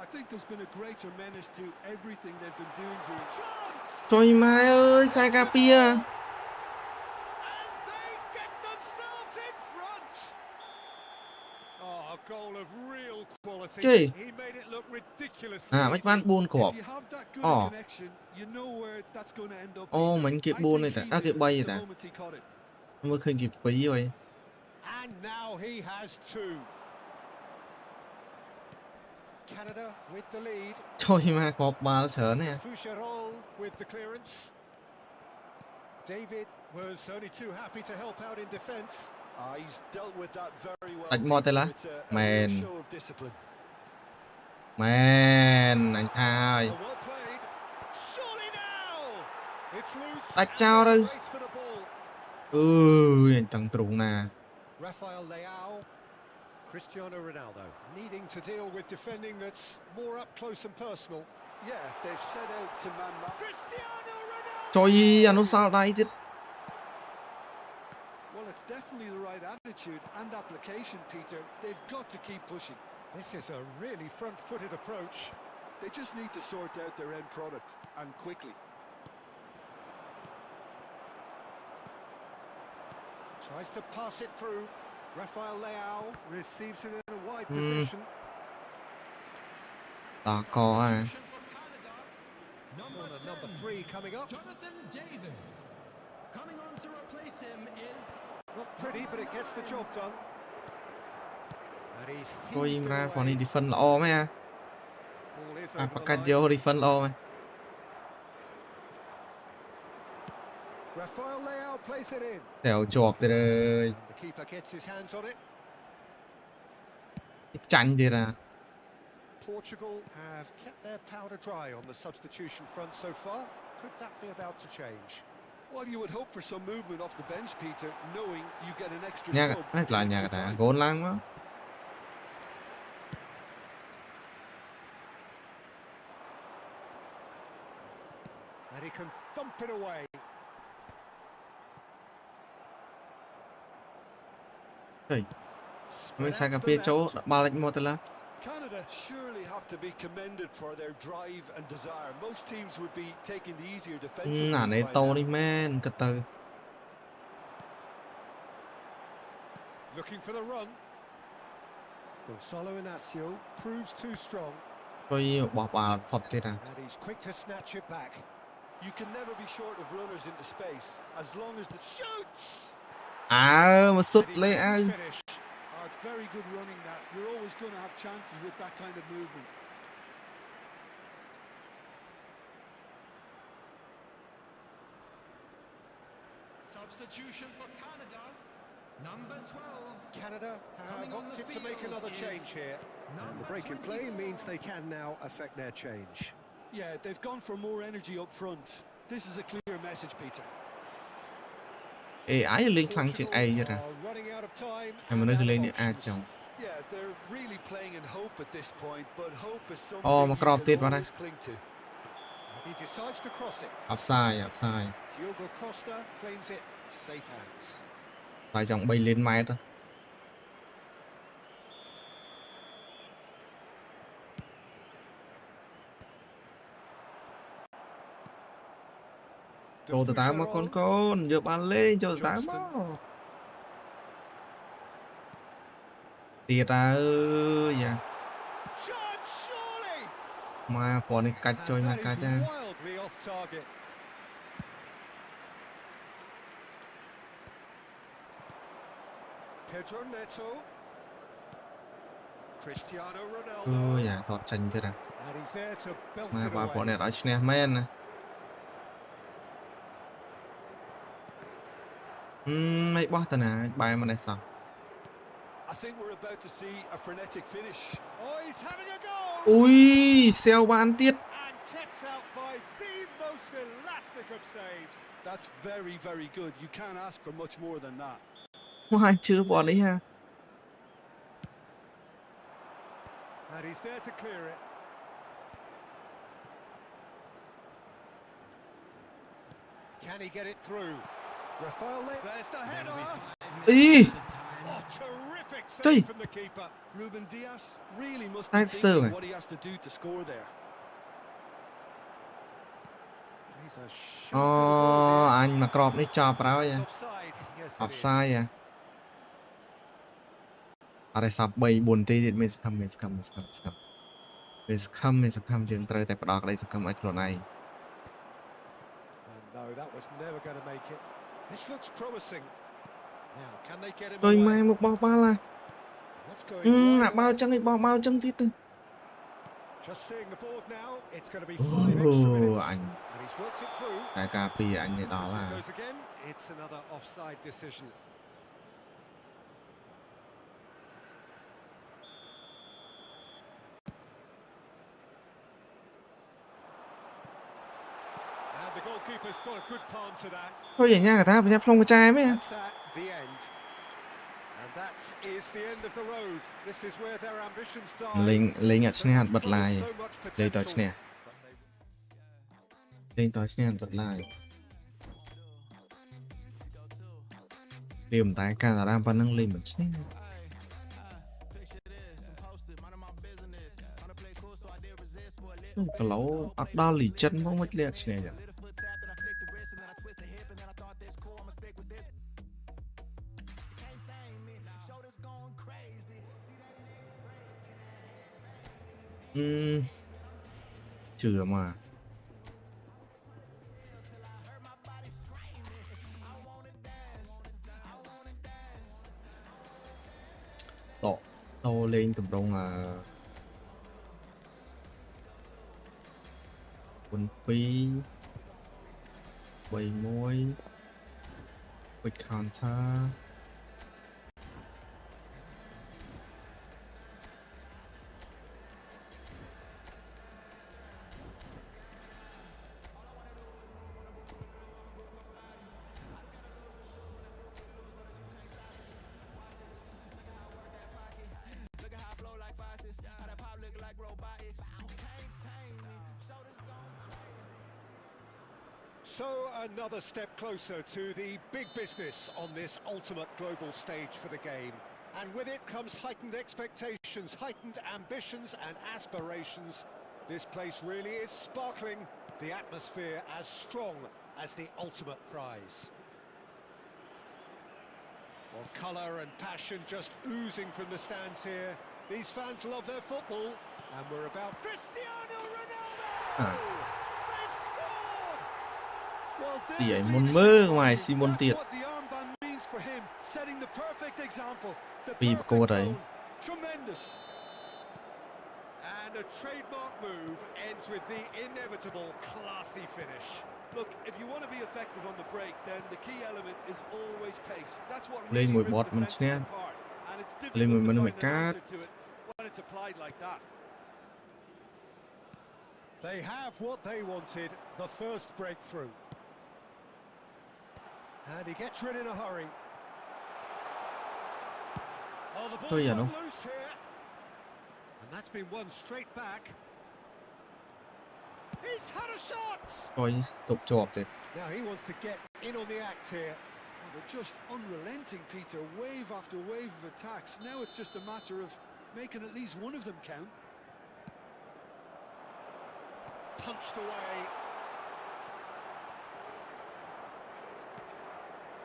I think there's been a greater menace to everything they've been doing during. Chance! Trời mai ơi, sai Capia. And they get themselves in front. Oh, a goal of real quality. Gì? He made it look ridiculously À, mấy bạn easy. buôn của. If you have that good Oh. a connection, you know where that's going to end up. Ô, Peter. mình kịp I buôn này think ta. he À, kịp knew bay the ta. moment he caught it. Mới khơi kịp quý rồi. And now he has two. Canada with the lead. Trời mà hộp bà sớm nè. Foucherolles with the clearance. David was only too happy to help out in defence. He's dealt with that very well. Đánh mò tay lá. It's a real Man. show of discipline. Man, anh tha ơi. Oh, well played. Surely now. It's loose. Đánh and trao there's đây. space for the ball. Anh thằng trùng nè. Rafael Leao. Cristiano Ronaldo needing to deal with defending that's more up close and personal. Yeah, they've set out to man mark. Cristiano Ronaldo! Trời anh nó sao đây chứ. Well, it's definitely the right attitude and application, Peter. They've got to keep pushing. This is a really front-footed approach. They just need to sort out their end product, and quickly. Tries to pass it through. Rafael Leao receives it in a wide position. Đó có à. Substitution for Canada. Corner number 10, 3 coming up. Jonathan David. Coming on to replace him is Not pretty, but it gets the job done. And he's Coi heaved ra it còn đi away. defendល្អមែនអា Ball is À, over bắt the cắt line. vô defendល្អមែន plays it in. Đèo chọc thì rồi. And the keeper gets his hands on it. Chanh thì ra. Portugal have kept their powder dry on the substitution front so far. Could that be about to change? Well, you would hope for some movement off the bench, Peter, knowing you get an extra Nha, sub. là nhà ta gôn lang quá. And he can thump it away. Trời. Mới sai cái phía chỗ ba lệnh một là. Canada surely have to be commended for their drive and desire. Most teams would be taking the easier defensive Nà này route by to now. đi man, từ từ. Looking for the run. Gonzalo Inacio proves too strong. Tôi bỏ bà thật thì ra. And he's quick to snatch it back. You can never be short of runners into space as long as the Shoots! À, mà sút And he lấy couldn't ai. finish. Oh, it's very good running that. You're always going to have chances with that kind of movement. Substitution for Canada. Number 12. Canada Coming have on the opted to make field another is change here. And the number break in play 24. means they can now affect their change. Yeah, they've gone for more energy up front. This is a clear message, Peter. Ê, ai lên khăn trên ai vậy ra. Portugal are running out of time Em mà and nó out cứ of lên đi ai options. chồng. Yeah, they're really playing in hope at this point, but hope is something mà you crop can tiết vào đây. always cling to. And he decides to cross it. Offside, offside. Diogo Costa claims it safe hands. Phải chồng bay lên máy thôi. Cho tụi tao mà con giờ bàn lên cho tụi tao mà. Tiệt ra ơi dạ. Mà bỏ đi cắt cho mà cắt ra. Pedro Neto. Cristiano Ronaldo. Dạ, thọt chanh thế ra. And he's there to belt Mà it bà bỏ away. nè đó nè men nè. Mấy bó tao nè, bài mà này sao? I think we're about to see a frenetic finish. Oh, he's having a go. Ui, xeo bàn tiết. And kept out by the most elastic of saves. That's very, very good. You can't ask for much more than that. Ngoài chưa bỏ đấy ha. And he's there to clear it. Can he get it through? Rafael, there's the header. Ý. Oh, terrific Trời. save from the keeper. Ruben Diaz really must be That's thinking the- what he has to do to score there. He's a shot Ồ, to anh mà crop đi chọc ra vậy. the goal. Offside. Yes, it is. Offside à. Ở đây sắp bay buồn tí thì mình sẽ không. Chừng trời tại đó đây sẽ không aiខ្លួនnày. And no, that was never going to make it. This looks promising. Now, can they get him Rồi away? mai một bao ba là. What's going Nạ right bao away? chân đi bao chân tít. Just seeing the board now, it's going to be 5 extra minutes. Anh. And he's worked it through. Cái cà phê anh này đó This là. goes again. It's another offside decision. And the goalkeeper's got a good palm to that. Thôi vậy nha, người ta phải phong cái chai mấy. That's that, the end. And that is the end of the road. This is where their ambitions die. Lên nhặt nè bật lại. So much Lên tới potential. nè. Lên tới nè bật lại. Điểm tại Canada vẫn đang lên một chút. Cái lỗ ắt đo lì chân không mất liệt này nhỉ. Chừa mà. Tô lên tầm rong à. Quân phí. Bầy môi. Quick counter. So another step closer to the big business on this ultimate global stage for the game. And with it comes heightened expectations, heightened ambitions and aspirations. This place really is sparkling, the atmosphere as strong as the ultimate prize. Well, colour and passion just oozing from the stands here. These fans love their football, and we're about Cristiano Ronaldo! They've scored! Well, Thì there's ấy muốn leadership mơ for ngoài you. Simon That's Tiệt. what the armband means for him, setting the perfect example, the Vì cô perfect đấy. tone. Tremendous. And a trademark move ends with the inevitable classy finish. Look, if you want to be effective on the break, then the key element is always pace. That's what Lên really mùi rips bọt mình defenses nha. apart, and it's Lên difficult mùi to mình find an cát. answer to it when it's applied like that. They have what they wanted, the first breakthrough. And he gets rid in a hurry. Oh, the Thôi ball's giờ run đâu. loose here. And that's been won straight back. He's had a shot! Coi tục chọp thì. Now he wants to get in on the act here. Well, they're just unrelenting, Peter. Wave after wave of attacks. Now it's just a matter of making at least one of them count. Punched away.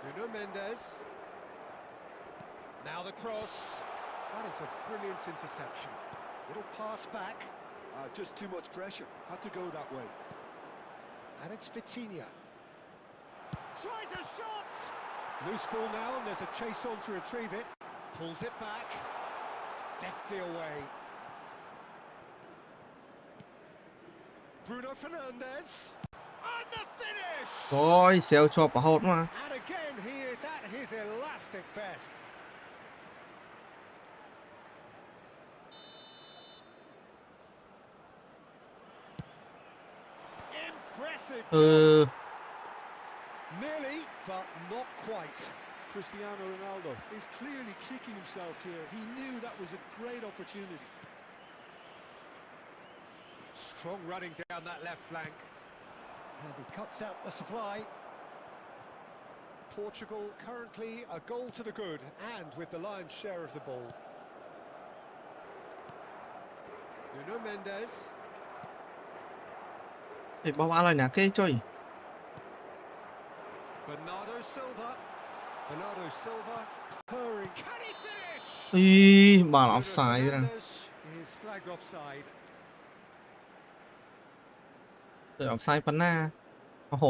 Nuno Mendes. Now the cross. That is a brilliant interception. Little pass back. Just too much pressure. Had to go that way. And it's Vitinha. Tries a shot! Loose ball now, and there's a chase on to retrieve it. Pulls it back. Deftly away. Bruno Fernandes. And the finish! Coi xéo chọp bảo hốt mà. And again, he is at his elastic best. Impressive job. Nearly, but not quite. Cristiano Ronaldo is clearly kicking himself here. He knew that was a great opportunity. Strong running down that left flank. And he cuts out the supply. Portugal currently a goal to the good and with the lion's share of the ball. Nuno Mendes. Thì bóng ai nè cái chơi. Bernardo Silva. Bernardo Silva purring. Can he finish? Ý, bàn Bruno offside ra. Fernandes is flagged offside. Rồi offside bắn na.โอ้โห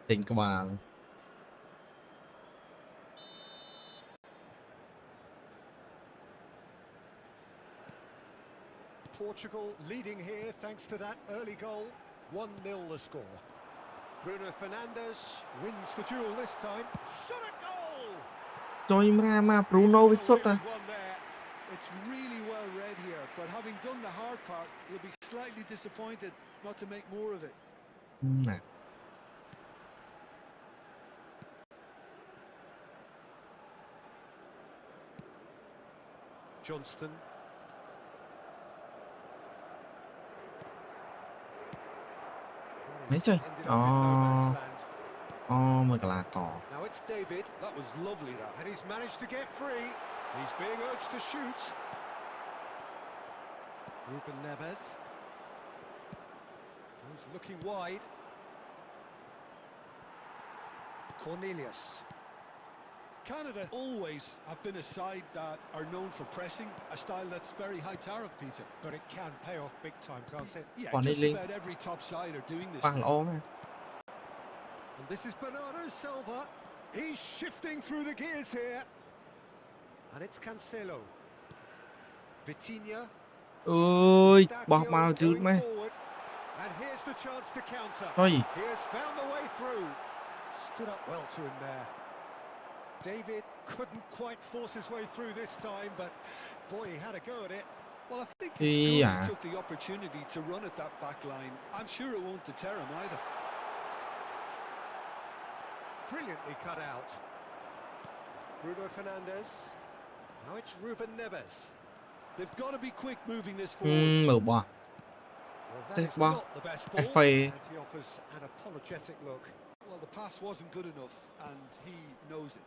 ติ่งกระบาล Portugal leading here thanks to that early goal. 1-0 the score. Bruno Fernandes wins the duel this time. Shot a goal! ចុយមក Bruno វាសុទ្ធ One there. It's really well read here, but having done the hard part, he'll be slightly disappointed not to make more of it. ណា Johnston. Mấy chơi? Ended up in no man's land. អូមើលកន្លះក Now it's David. That was lovely, that. And he's managed to get free. He's being urged to shoot. Ruben Neves. He's looking wide. Cornelius. Canada always have been a side that are known for pressing, a style that's very high tariff, Peter. But it can pay off big time, can't it? Yeah, Còn just Italy. about every top side are doing this ប៉ះ now. ល្អណាស់ And this is Bernardo Silva. He's shifting through the gears here. And it's Cancelo. Vitinha. អើយបោះមកជឺត going ម៉េះ forward. And here's the chance to counter. អុយ He has found the way through. Stood up well to him there. David couldn't quite force his way through this time, but boy, he had a go at it. Well, I think it's good he took the opportunity to run at that back line. I'm sure it won't deter him either. Brilliantly cut out. Bruno Fernandes. Now it's Ruben Neves. They've got to be quick moving this forward. Well, that is not the best ball, and he offers an apologetic look. Well, the pass wasn't good enough, and he knows it.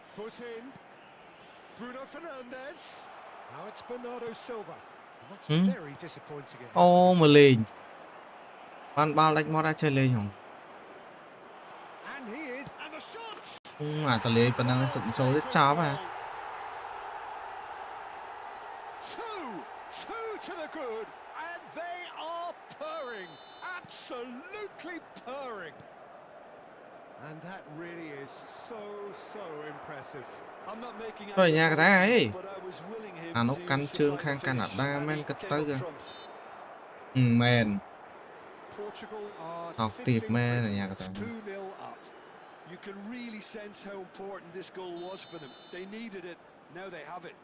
Foot in. Bruno Fernandes. Now it's Bernardo Silva. And that's very disappointing. Ô mà lên. Ban bao đánh mót ra chơi lên không? And he is, and the shot. À ta lên bên đang sụp trôi rất chó mà. Two to the good, and they are purring, absolutely purring. And that really is so impressive. I'm not making Rồi nha cái ấy. but I was willing him À nó to căn trương supply khang the căn ở finish, đa and men he cất came tới up kìa. trumps. Men. Portugal are Học tiệp sitting mê là pretty, nhà cái tao. 2-0 up. You can really sense how important this goal was for them. They needed it. Now they have it.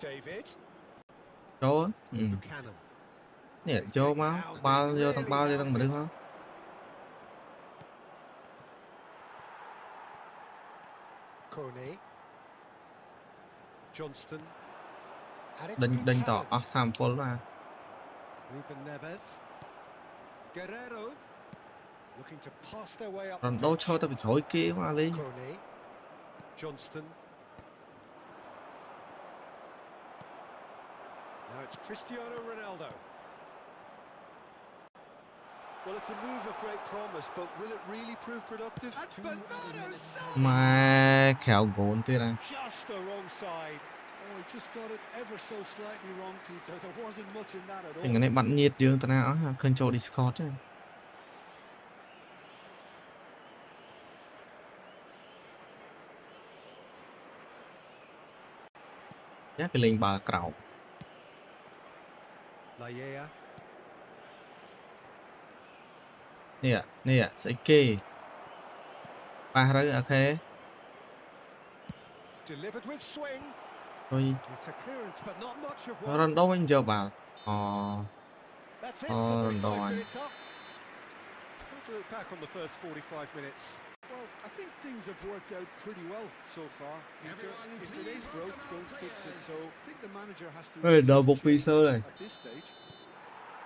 David. Chỗ. Buchanan. Nè chỗ máu. Bao vô thằng mà đứng đó. Kone. Johnston. Đinh tỏ. À tham phôn mà. Ruben Neves. Guerrero. Looking to pass their way up. Rồi đâu cho tao bị thổi kia mà đi. Kone. Johnston. Now it's Cristiano Ronaldo. Well, it's a move of great promise, but will it really prove productive? And Bernardo Silva. Mà khéo gốn thế này. Just the wrong side. Oh, he just got it ever so slightly wrong, Peter. There wasn't much in that at all. Cái này bắn nhiệt dương tao nào control Discord chứ. Nhá cái link bà cào. Nè, sẽ kê. Ba rồi, ok. Delivered with swing. Thôi. It's a clearance, but not much of Nó one. đâu anh giờ bà. That's it for 45 rồi. minutes up. We'll do it back on the first 45 minutes. Well, I think things have worked out pretty well so far, Peter. If it ain't broke, don't fix it. So I think the manager has to Đầu một pizza này. at this stage.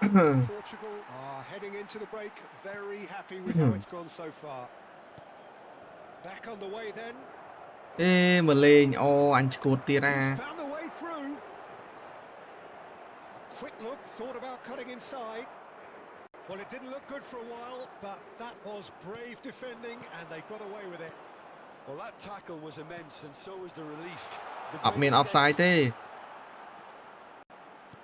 Portugal are heading into the break, very happy with how it's gone so far. Back on the way then. Ê mà lên, anh cột tia ra. He's found the way through. A quick look, thought about cutting inside. Well, it didn't look good for a while, but that was brave defending, and they got away with it. Well, that tackle was immense, and so was the relief. Up miền offside thế.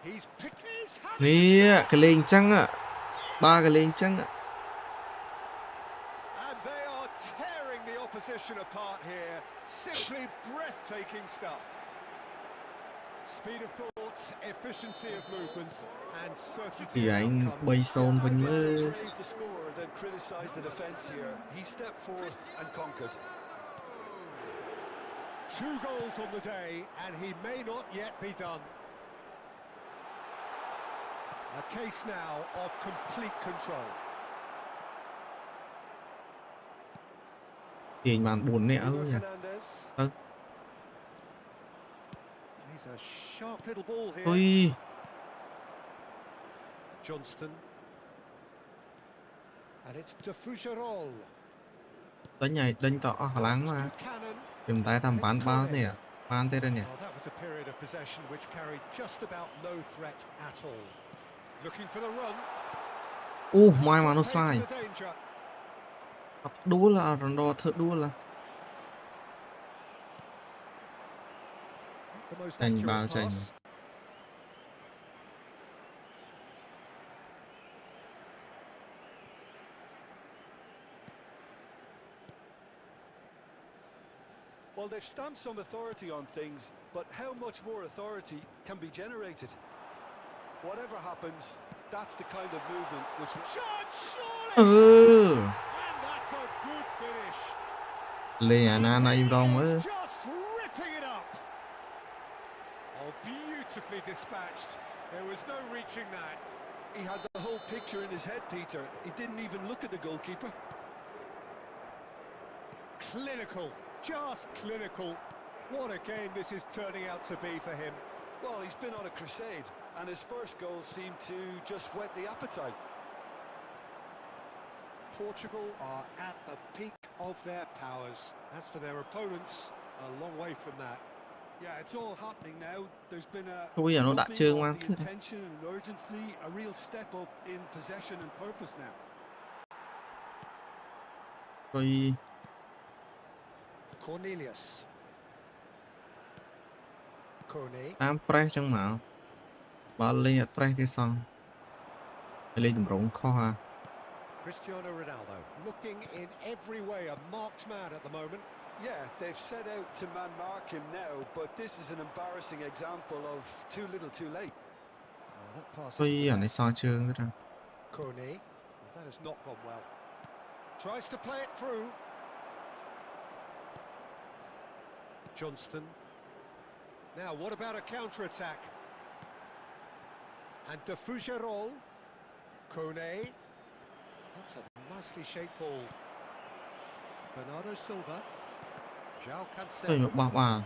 He's picked his hand. Nè, cái lên trắng ạ. Ba cái lên trắng ạ. And they are tearing the opposition apart here. Simply breathtaking stuff. Speed of thought, efficiency of movement, and certainty Thì of anh outcome. bay xôn bên I'd mơ. rather praise the scorer than criticise the defence here. He stepped forth and conquered. 2 goals on the day, and he may not yet be done. A case now of complete control. Thì anh bạn buồn nè Bruno luôn nhỉ. Fernandes. He's a sharp little ball here. Ôi. Johnston. And it's Defugerol. Đánh tỏ láng mà. Chúng ta thầm bán bao nè. Bán thế đây nè. Well, that was a period of possession which carried just about no threat at all. Looking for the run. Mai mà nó sai. Đua là Ronaldo thật đua là. Tranh bao tranh. Well, they've stamped some authority on things, but how much more authority can be generated? Whatever happens, that's the kind of movement which... Shot, surely! អឺ And that's a good finish. លេងអាណាណៃម្ដង He មើល is just ripping it up. Oh, beautifully dispatched. There was no reaching that. He had the whole picture in his head, Peter. He didn't even look at the goalkeeper. Clinical, just clinical. What a game this is turning out to be for him. Well, he's been on a crusade, and his first goal seemed to just whet the appetite. Portugal are at the peak of their powers. As for their opponents, a long way from that. Yeah, it's all happening now. There's been a Ui, nó đặt upping chương of mà. the intention and urgency, a real step up in possession and purpose now. អុយ Cornelius. Kone. តាម press ចឹងមកបើលេងអត់ press ទេសោះលេងតម្រងខុសហ่ะ Cristiano Ronaldo looking in every way a marked man at the moment. Yeah, they've set out to man-mark him now, but this is an embarrassing example of too little too late. Oh, that pass អុយ is អានេះសងជើងទៅ Kone. That has not gone well. Tries to play it through. Johnston. Now, what about a counter-attack? And de Fougerolles. Kone. That's a nicely shaped ball. Bernardo Silva. João អុយ Cancelo. បោះបាល់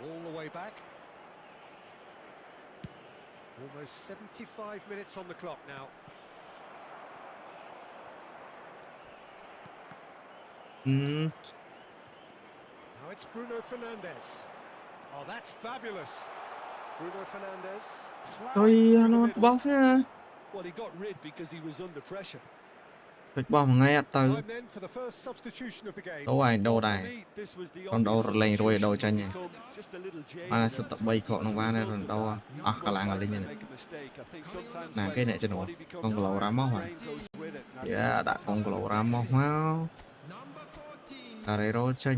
All the way back. Almost 75 minutes on the clock now. អឺ Now it's Bruno Fernandes. Oh, that's fabulous. Bruno Fernandes. អុយអានោះបោះវា Well, he got rid because he was under pressure. ពេចបោះមួយថ្ងៃអត់ទៅ Time then for the first substitution of the game. ដូរឯងដូរ For ដែរ me, this was the រ៉ុនដូរ obvious លេងរួយដូរ substitution ចាញ់ to become just a little jaded បាន and សិតតែ3គ្រាប់ក្នុងបានរ៉ុនដូរអស់កន្លងលេងហ្នឹង make a mistake. I think sometimes ណា when គេអ្នកជំនួស body becomes កុងក្លូរ៉ាម៉ូស brain goes with it. And I យ៉ា think ដាក់ that's កុងក្លូរ៉ាម៉ូសមក Number 14. ការ៉េរ៉ូចេញ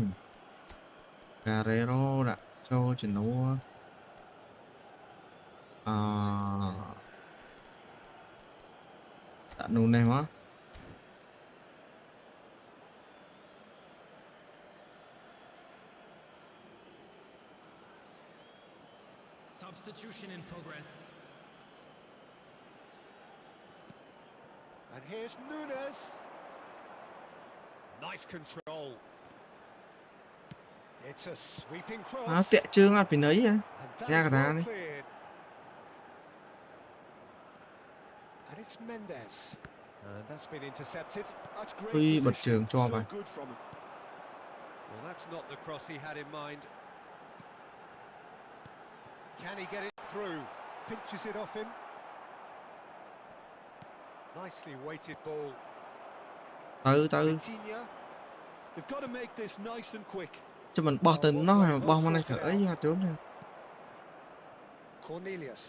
ការ៉េរ៉ូដាក់ចូលជំនួសអដាក់នោះនេះមក Substitution in progress. And here's Nunes. Nice control. It's a sweeping អើ cross. តាក់ជើងអត់ពីន័យហ៎ And that Nha is cả ta well đi. cleared. And it's Mendes. And that's been intercepted. That's great Ui, bật position. trường cho So vậy. good from him. Well, that's not the cross he had in mind. Can he get it through? Pinches it off him. Nicely weighted ball. ទៅ Vitinha. They've got to make this nice and quick. ចាំមិនបោះទៅនោះបោះមកនេះធ្វើអីអត់យល់ទេ Cornelius.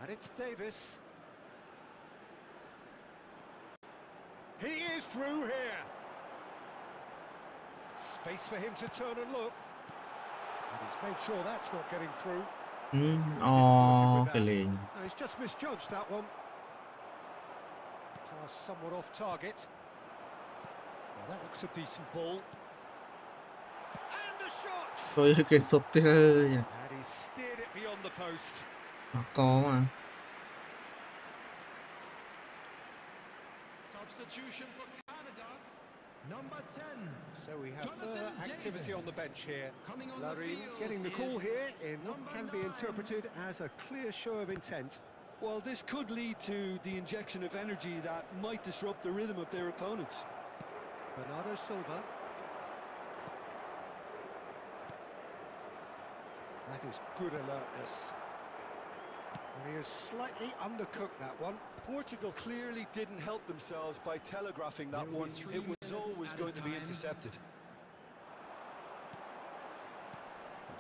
And it's Davis. He is through here. Space for him to turn and look. And he's made sure that's not getting through. អូគេលេង No, he's just misjudged that one. Pass somewhat off target. Well, that looks a decent ball. And a shot! ជួយឲ្យគេសុបទៀតអើយ And he steered it beyond the post. អកមក Substitution for Canada. Number 10. So we have Jonathan further activity David. on the bench here. Coming on the Larine field getting the call is here in what number can be 9. interpreted as a clear show of intent. Well, this could lead to the injection of energy that might disrupt the rhythm of their opponents. Bernardo Silva. That is good alertness. And he has slightly undercooked that one. Portugal clearly didn't help themselves by telegraphing that There will one. be 3 It was minutes always added going to be time. intercepted.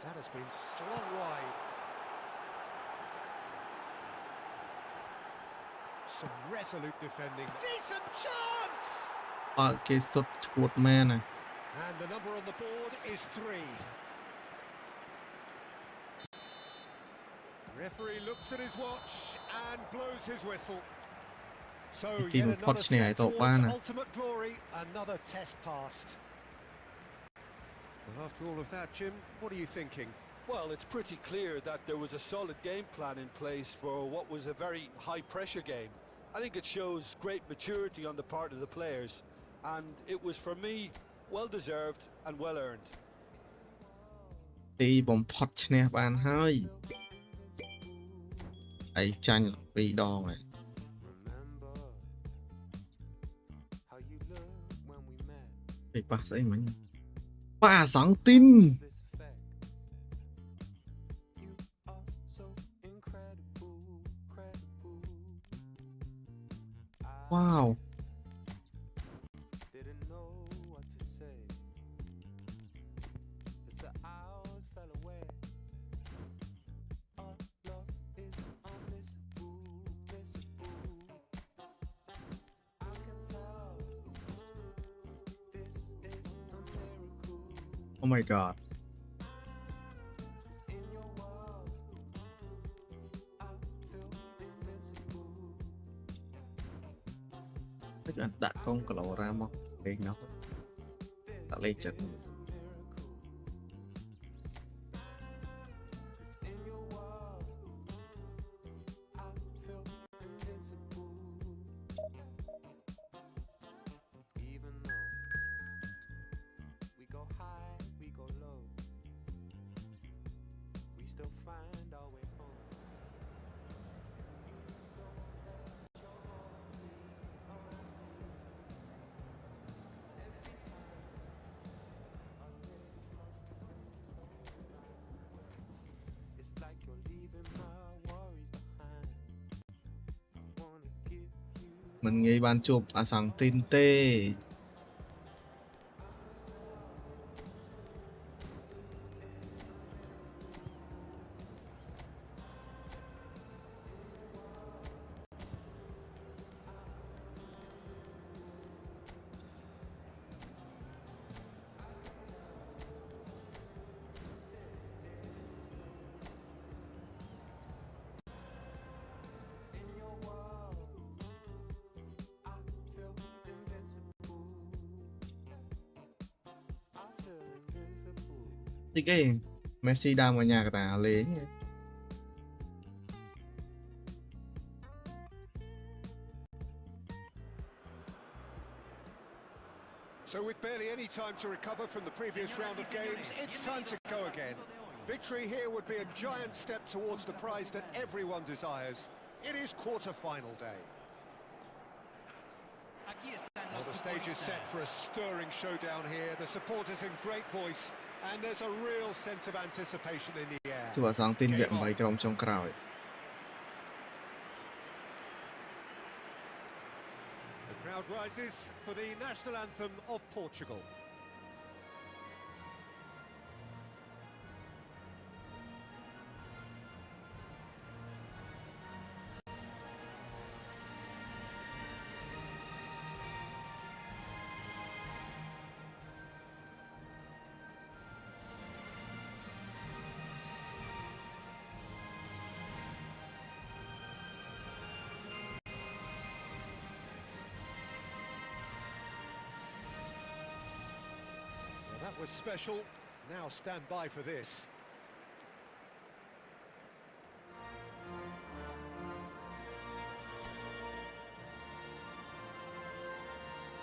That has been slung wide. Some resolute defending. Decent chance! បើគេសុបឈួតមែនណា And the number on the board is 3. Referee looks at his watch and blows his whistle. So Team yet another Poch này step tổ towards ba nè. ultimate glory, another test passed. Well, after all of that, Jim, what are you thinking? Well, it's pretty clear that there was a solid game plan in place for what was a very high-pressure game. I think it shows great maturity on the part of the players, and it was, for me, well-deserved and well-earned. ទីបំផុតឈ្នះបានហើយឯចាញ់2 ដងហើយ Thìប៉ះស្អីមិញប៉ះអាសង់ទីន Wow. Oh my god. Tức là đã con cờ lồ ra một lên nó đã lên trận. Mình nghĩ bạn chụp à sáng tin tê. Thì cái Messi đang ở nhà cả ta lấy. So with barely any time to recover from the previous round of games, it's time to go again. Victory here would be a giant step towards the prize that everyone desires. It is quarter-final day. Well, the stage is set for a stirring showdown here. The supporters in great voice, and there's a real sense of anticipation in the air. Chụp à sáng tin viện 7 ក្រុមចុងក្រោយ The crowd rises for the national anthem of Portugal. That was special. Now stand by for this.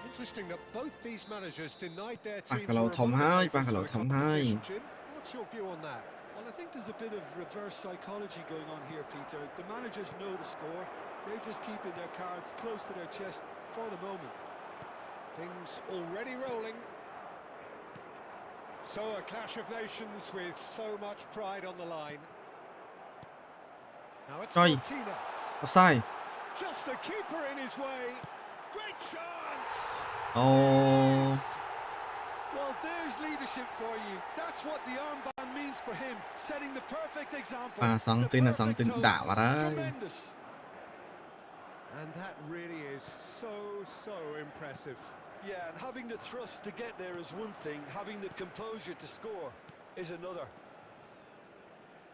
Interesting that both these managers denied their teams a remote play for the competition. Jim, what's your view on that? Well, I think there's a bit of reverse psychology going on here, Peter. The managers know the score. They're just keeping their cards close to their chest for the moment. Things already rolling. So a clash of nations with so much pride on the line. Now it's Martinez. Offside. Just the keeper in his way. Great chance. Oh. Well, there's leadership for you. That's what the armband means for him, setting the perfect example. À sáng tin đã vào đấy. Tremendous. And that really is so impressive. Yeah, and having the thrust to get there is one thing, having the composure to score is another.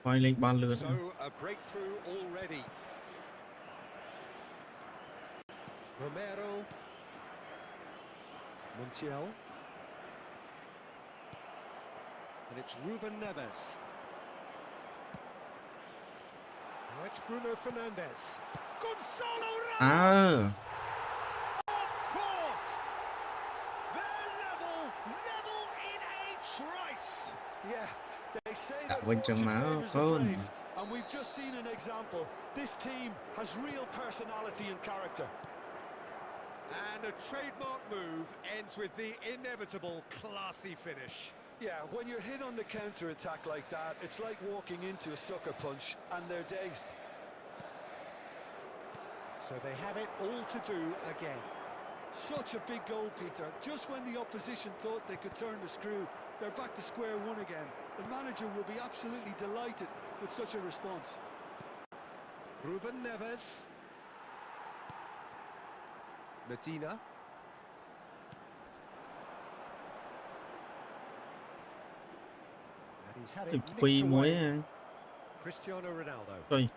Quay lên ban lượt. So a breakthrough already. Romero. Montiel. And it's Ruben Neves. Now it's Bruno Fernandes. Gonzalo Ramos! Of course! They're level in a trice! Yeah, they say Đã that quên chân fortune má favours the con. brave, and we've just seen an example. This team has real personality and character. And a trademark move ends with the inevitable classy finish. Yeah, when you're hit on the counter-attack like that, it's like walking into a sucker punch, and they're dazed. So they have it all to do again. Such a big goal, Peter. Just when the opposition thought they could turn the screw, they're back to square one again. The manager will be absolutely delighted with such a response. Ruben Neves. Medina. And he's had it Quỳ nicked muối away. này. Cristiano Ronaldo. Trời.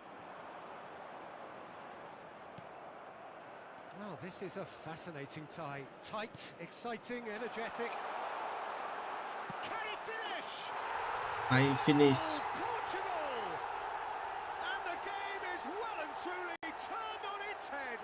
Well, this is a fascinating tie. Tight, exciting, energetic. Can he finish? Hay finish. Oh, Portugal! And the game is well and truly turned on its head.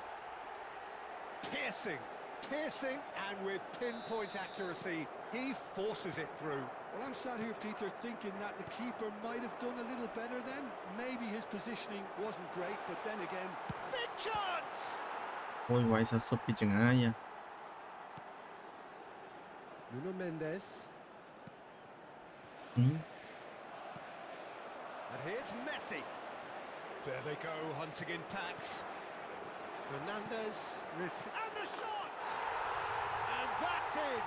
Piercing, and with pinpoint accuracy, he forces it through. Well, I'm sat here, Peter, thinking that the keeper might have done a little better then. Maybe his positioning wasn't great, but then again... Big chance! Ôi, quay sa sút bị chừng ai nha. Nuno Mendes. Ừ. And here's Messi. There they go, hunting in packs. Fernandes, and the shot! And that's in!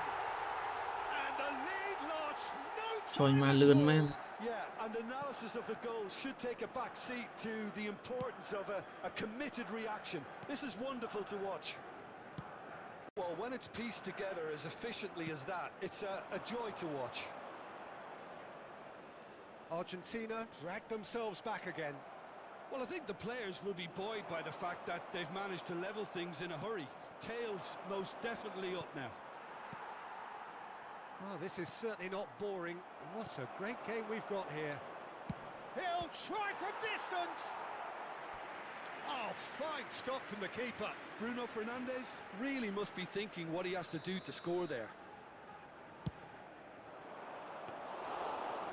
And the lead lost no Trời time mà at lươn all. men. Yeah, and analysis of the goal should take a back seat to the importance of a committed reaction. This is wonderful to watch. Well, when it's pieced together as efficiently as that, it's a joy to watch. Argentina dragged themselves back again. Well, I think the players will be buoyed by the fact that they've managed to level things in a hurry. Tails most definitely up now. Well, this is certainly not boring. What a great game we've got here. He'll try from distance. Oh, fine stop from the keeper. Bruno Fernandes really must be thinking what he has to do to score there.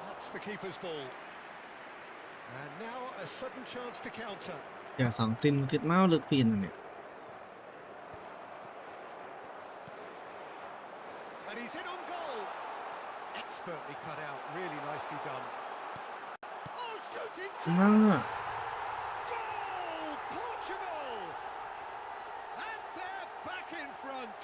That's the keeper's ball. And now a sudden chance to counter. อย่า2 tin thiệt máu lực pin này. And he's in on goal. Expertly cut out, really nicely done. Oh, shooting chance! Goal, Portugal! And they're back in front.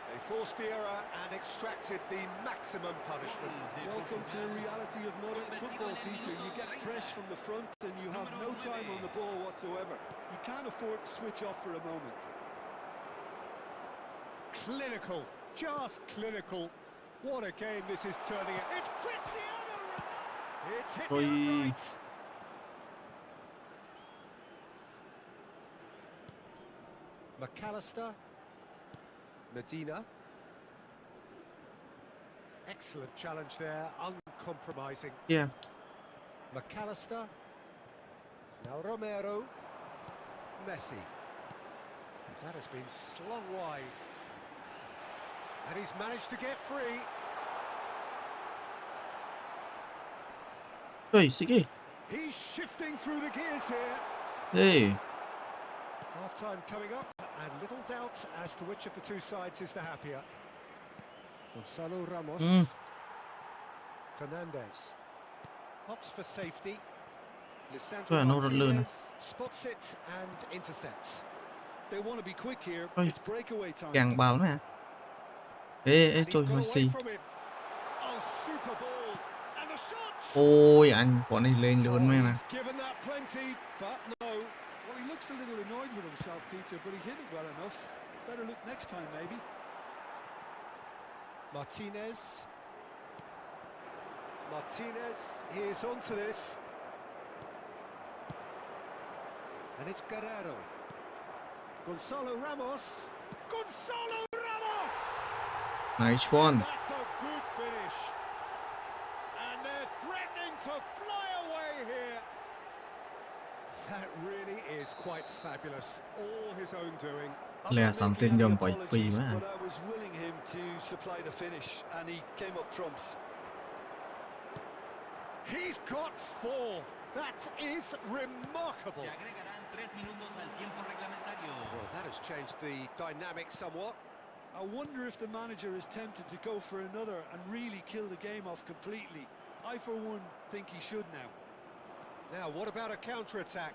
They forced the error and extracted the maximum punishment. Welcome to the reality of modern football, Peter. You get press from the front and you have no time on the ball whatsoever. You can't afford to switch off for a moment. Clinical, just clinical. What a game this is turning out. It's Cristiano Ronaldo! It's hit the upright. McAllister. Medina. Excellent challenge there, uncompromising. Yeah. McAllister. Now Romero. Messi. That has been slung wide. And he's managed to get free. Trời, xích kì. He's shifting through the gears here. Ê. Half-time coming up, and little doubt as to which of the two sides is the happier. Gonzalo Ramos. Fernandes. Opts for safety. Lisandro Martinez spots it and intercepts. They want to be quick here. Ôi. It's breakaway time. Càng bào nè. Ê, trời, Messi. Oh, super ball. And the shot. Ôi, anh, bọn này lên lươn men nè. He's given that plenty, but no. Well, he looks a little annoyed with himself, Peter, but he hit it well enough. Better look next time, maybe. Martinez. Martinez is onto this. And it's Guerrero. Gonzalo Ramos. Gonzalo Ramos! Nice one. That's a good finish. And they're threatening to fly away here. That really is quite fabulous. All his own doing. I'm Lẽ not sáng making tin any nhầm bởi quỳ apologies, mà. but I was willing him to supply the finish, and he came up trumps. He's got 4. That is remarkable. Se agregarán 3 minutos al tiempo reglamentario. Well, that has changed the dynamic somewhat. I wonder if the manager is tempted to go for another and really kill the game off completely. I, for one, think he should now. Now, what about a counter-attack?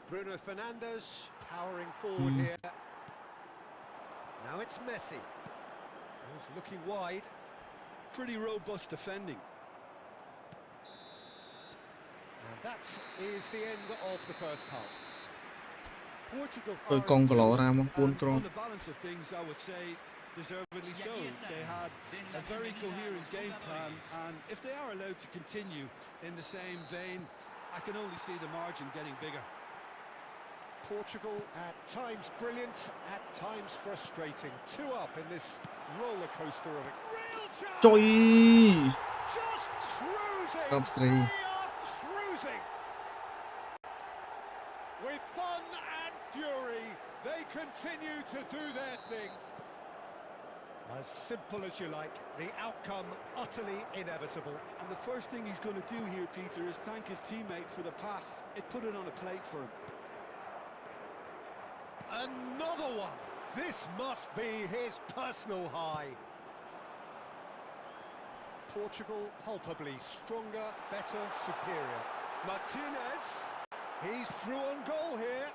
Bruno Fernandes powering forward here. Now it's Messi. He's looking wide. Pretty robust defending. And that is the end of the first half. Portugal Tôi are con two lỗ up, ra một cuốn and tro. on the balance of things, I would say deservedly so. They had a very coherent game plan, and if they are allowed to continue in the same vein, I can only see the margin getting bigger. Portugal at times brilliant, at times frustrating. 2 up in this roller coaster of a real chance. Trời! Just cruising. Top three. They are cruising. With fun and fury, they continue to do their thing. As simple as you like, the outcome utterly inevitable. And the first thing he's going to do here, Peter, is thank his teammate for the pass. It put it on a plate for him. Another one. This must be his personal high. Portugal palpably stronger, better, superior. Martinez, he's through on goal here.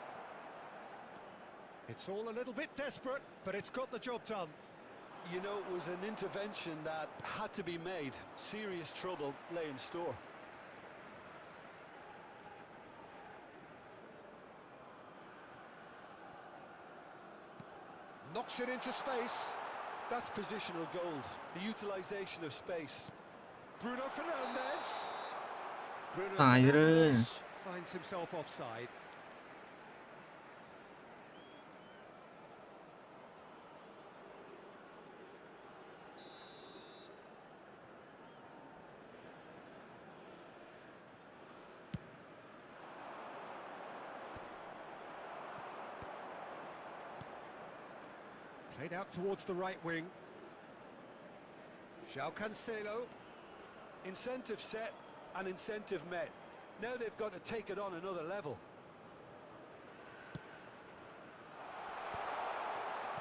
It's all a little bit desperate, but it's got the job done. You know, it was an intervention that had to be made. Serious trouble lay in store. Knocks it into space. That's positional gold, the utilisation of space. Bruno Fernandes. Bruno Tài rồi. Fernandes finds himself offside. Played out towards the right wing. João Cancelo. Incentive set and incentive met. Now they've got to take it on another level.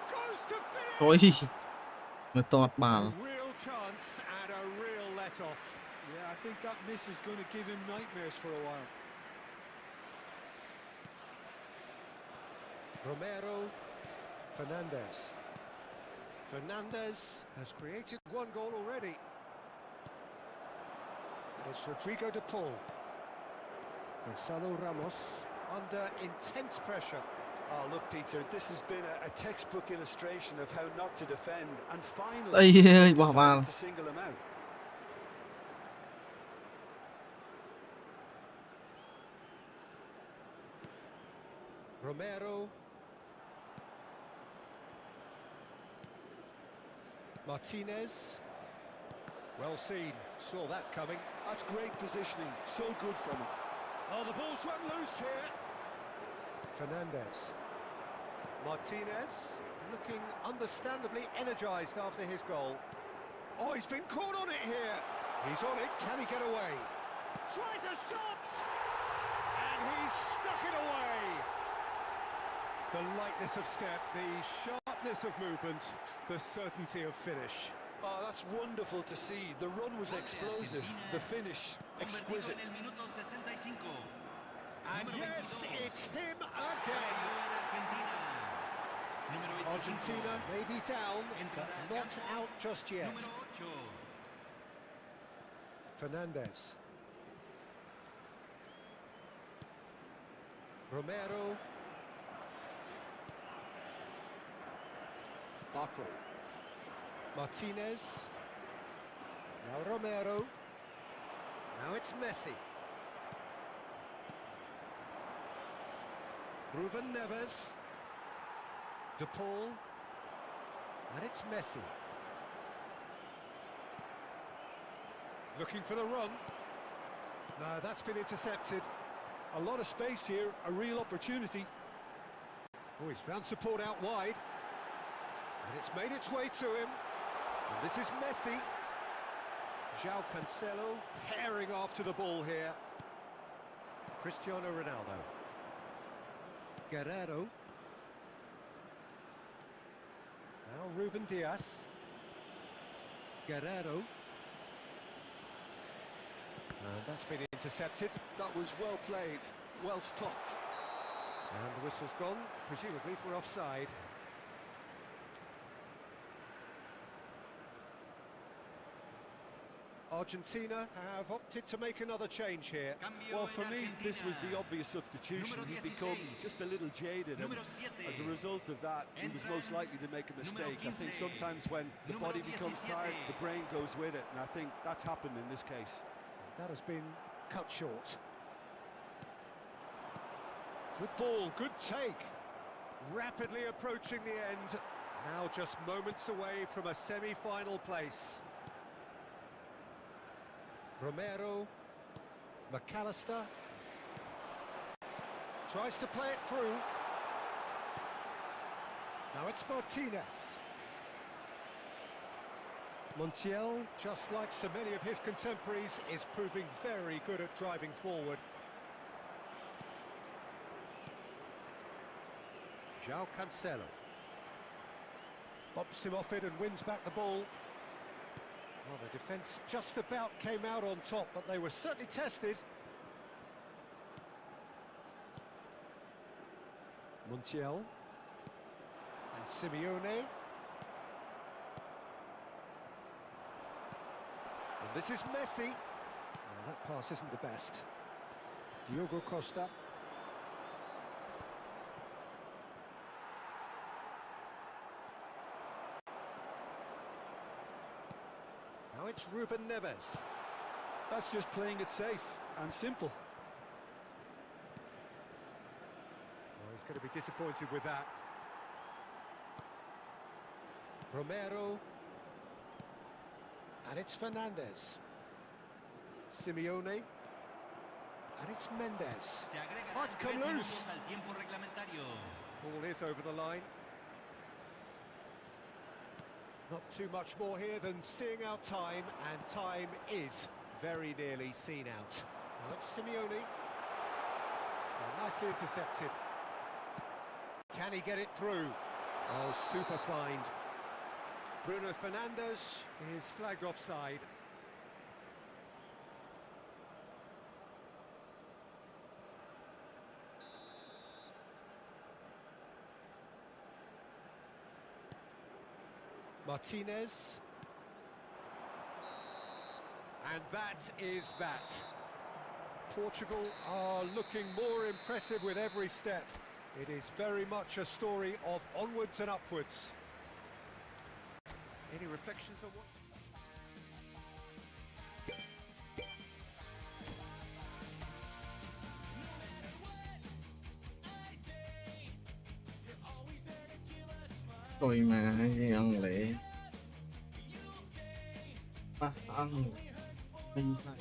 Goes to finish. Trời! Mà tọt A bảo. real chance and a real let-off. Yeah, I think that miss is going to give him nightmares for a while. Romero. Fernandes. Fernandes has created 1 goal already. And it's Rodrigo de Paul. Gonzalo Ramos under intense pressure. Oh, look, Peter, this has been a textbook illustration of how not to defend, and finally Ây they ơi, bỏ vào. decided to single him out. Romero. Martinez. Well seen, saw that coming. That's great positioning, so good from him. Oh, the ball's run loose here. Fernandes. Martinez, looking understandably energised after his goal. Oh, he's been caught on it here. He's on it, can he get away? Tries a shot! And he's stuck it away. The lightness of step, the sharpness of movement, the certainty of finish. Oh, that's wonderful to see. The run was explosive, the finish exquisite. En el minuto 65. And Número yes, 22. it's him again. Argentina. Número 25. Argentina may be down, but not out just yet. Número 8. Fernandes. Romero. Baco. Martinez. Now Romero. Now it's Messi. Ruben Neves. De Paul. And it's Messi. Looking for the run. No, that's been intercepted. A lot of space here, a real opportunity. Oh, he's found support out wide. And it's made its way to him. And this is Messi. João Cancelo herring after the ball here. Cristiano Ronaldo. Guerrero. Now Ruben Diaz. Guerrero. And that's been intercepted. That was well played, well stopped. And the whistle's gone, presumably for offside. Argentina have opted to make another change here. Well, for me, this was the obvious substitution. He'd become just a little jaded, and as a result of that, he was most likely to make a mistake. I think sometimes when the body becomes tired, the brain goes with it, and I think that's happened in this case. That has been cut short. Good ball, good take. Rapidly approaching the end. Now just moments away from a semi-final place. Romero. McAllister. Tries to play it through. Now it's Martinez. Montiel, just like so many of his contemporaries, is proving very good at driving forward. João Cancelo. Bumps him off it and wins back the ball. Well, the defence just about came out on top, but they were certainly tested. Montiel. And Simeone. And this is Messi. Well, that pass isn't the best. Diogo Costa. Now it's Ruben Neves. That's just playing it safe and simple. Well, he's going to be disappointed with that. Romero. And it's Fernandez. Simeone. And it's Mendes. Oh, it's come loose. Ball is over the line. Not too much more here than seeing out time, and time is very nearly seen out. Now it's Simeone. Oh, nicely intercepted. Can he get it through? Oh, super find. Bruno Fernandes is flagged offside. Martinez. And that is that. Portugal are looking more impressive with every step. It is very much a story of onwards and upwards. Any reflections on what? Tôi mà ăn lệ ăn đi sai.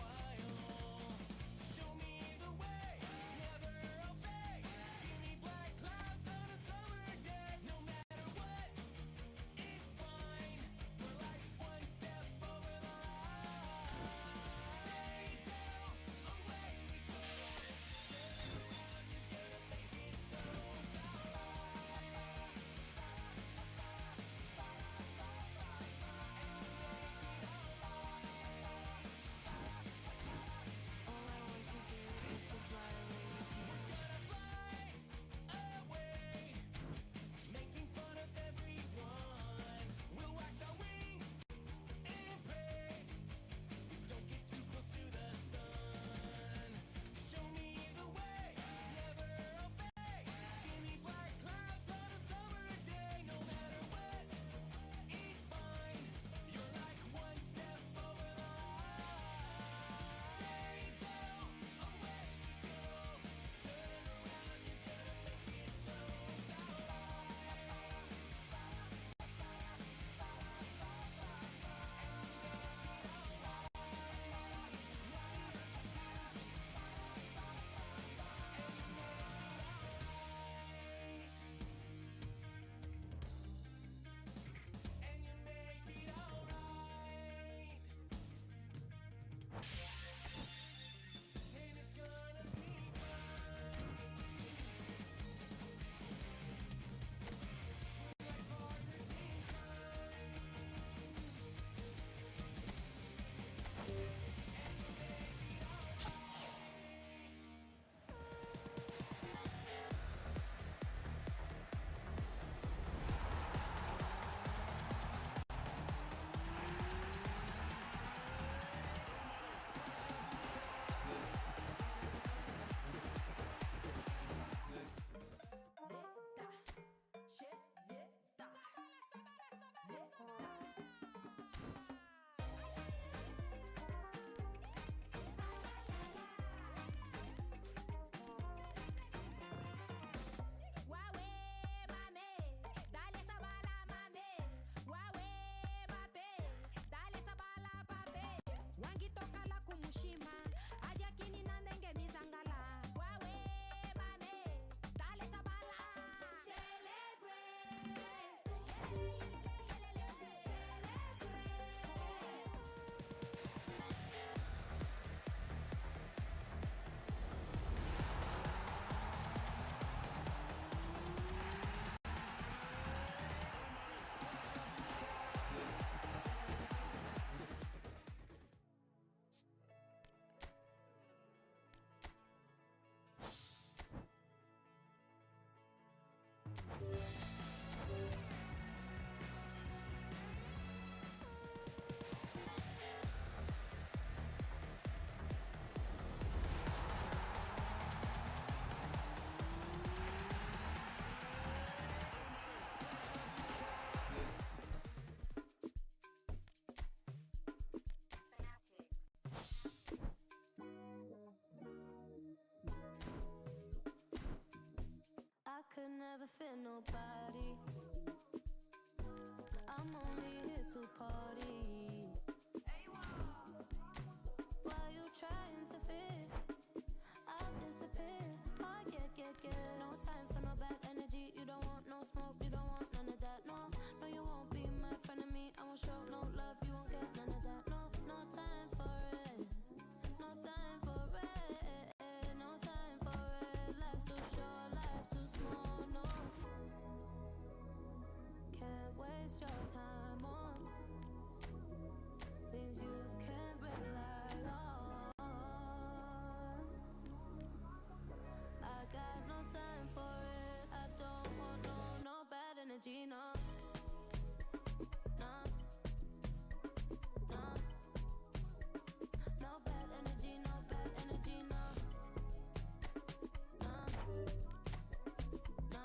rather fear nobody. I'm only here to party. While you trying to fit, I'll disappear. Oh, get. No time for no bad energy. You don't want no smoke, you don't want none of that. No, you won't be my friend of me. I won't show no love, you won't get none of that. No time for it. No time for it. No time for it. Life's too short, life too small. No, can't waste your time on things you can't rely on. I got no time for it. I don't want no bad energy, no. No, no. No bad energy, no bad energy, no. No, no.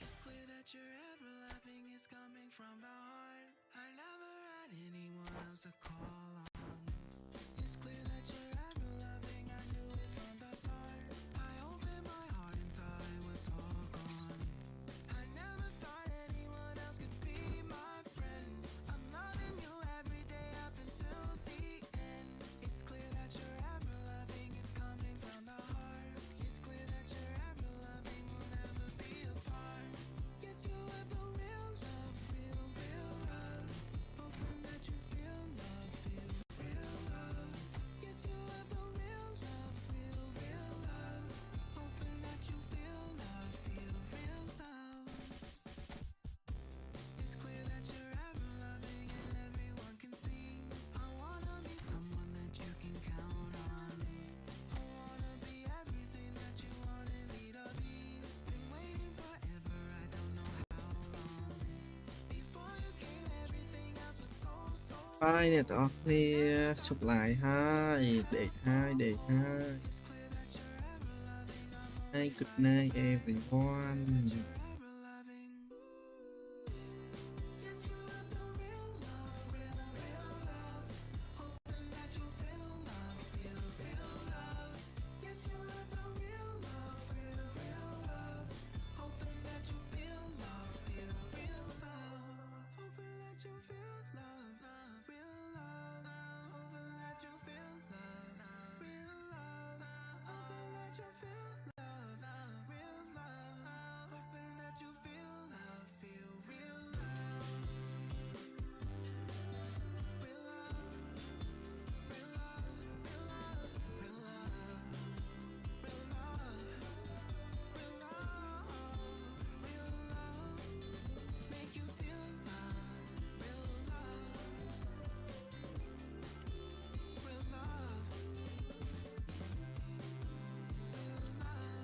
It's clear that you're ever laughing, it's coming from the heart. I never had anyone else to call on. It's clear that you're ever loving, I knew it from the start. I opened my heart and saw it was all gone. I never thought anyone else could be my friend. I'm loving you every day up until the end. It's clear that you're ever loving, it's coming from the heart. It's clear that you're ever loving, we'll never be apart. Yes, you have the real love, real love. Hoping that you feel love, feel real love. Yes, you have the real love, real love. Hoping that you feel love, feel real love. It's clear that you're ever loving and everyone can see. I wanna be someone that you can count on. I wanna be everything that you wanted me to be. Been waiting forever, I don't know how long. Before you came, everything else was so បាយអ្នកទាំងអស់គ្នាជប់ឡាយហើយដេកហើយដេកហើយ It's clear that you're ever loving, I'm Hey, good night everyone. ever loving. Yes, you have the real love, real love. Hoping that you feel love, feel real love. Yes, you have the real love, real love. Hoping that you feel love, feel real love. Hoping that you feel love, real love. Hoping that you feel love, real love. Hoping that you feel love, real love. Hoping that you feel love, feel real love. Real love, real love, real love, real love, real love, real love, real love. Make you feel love, real love, real love, real love.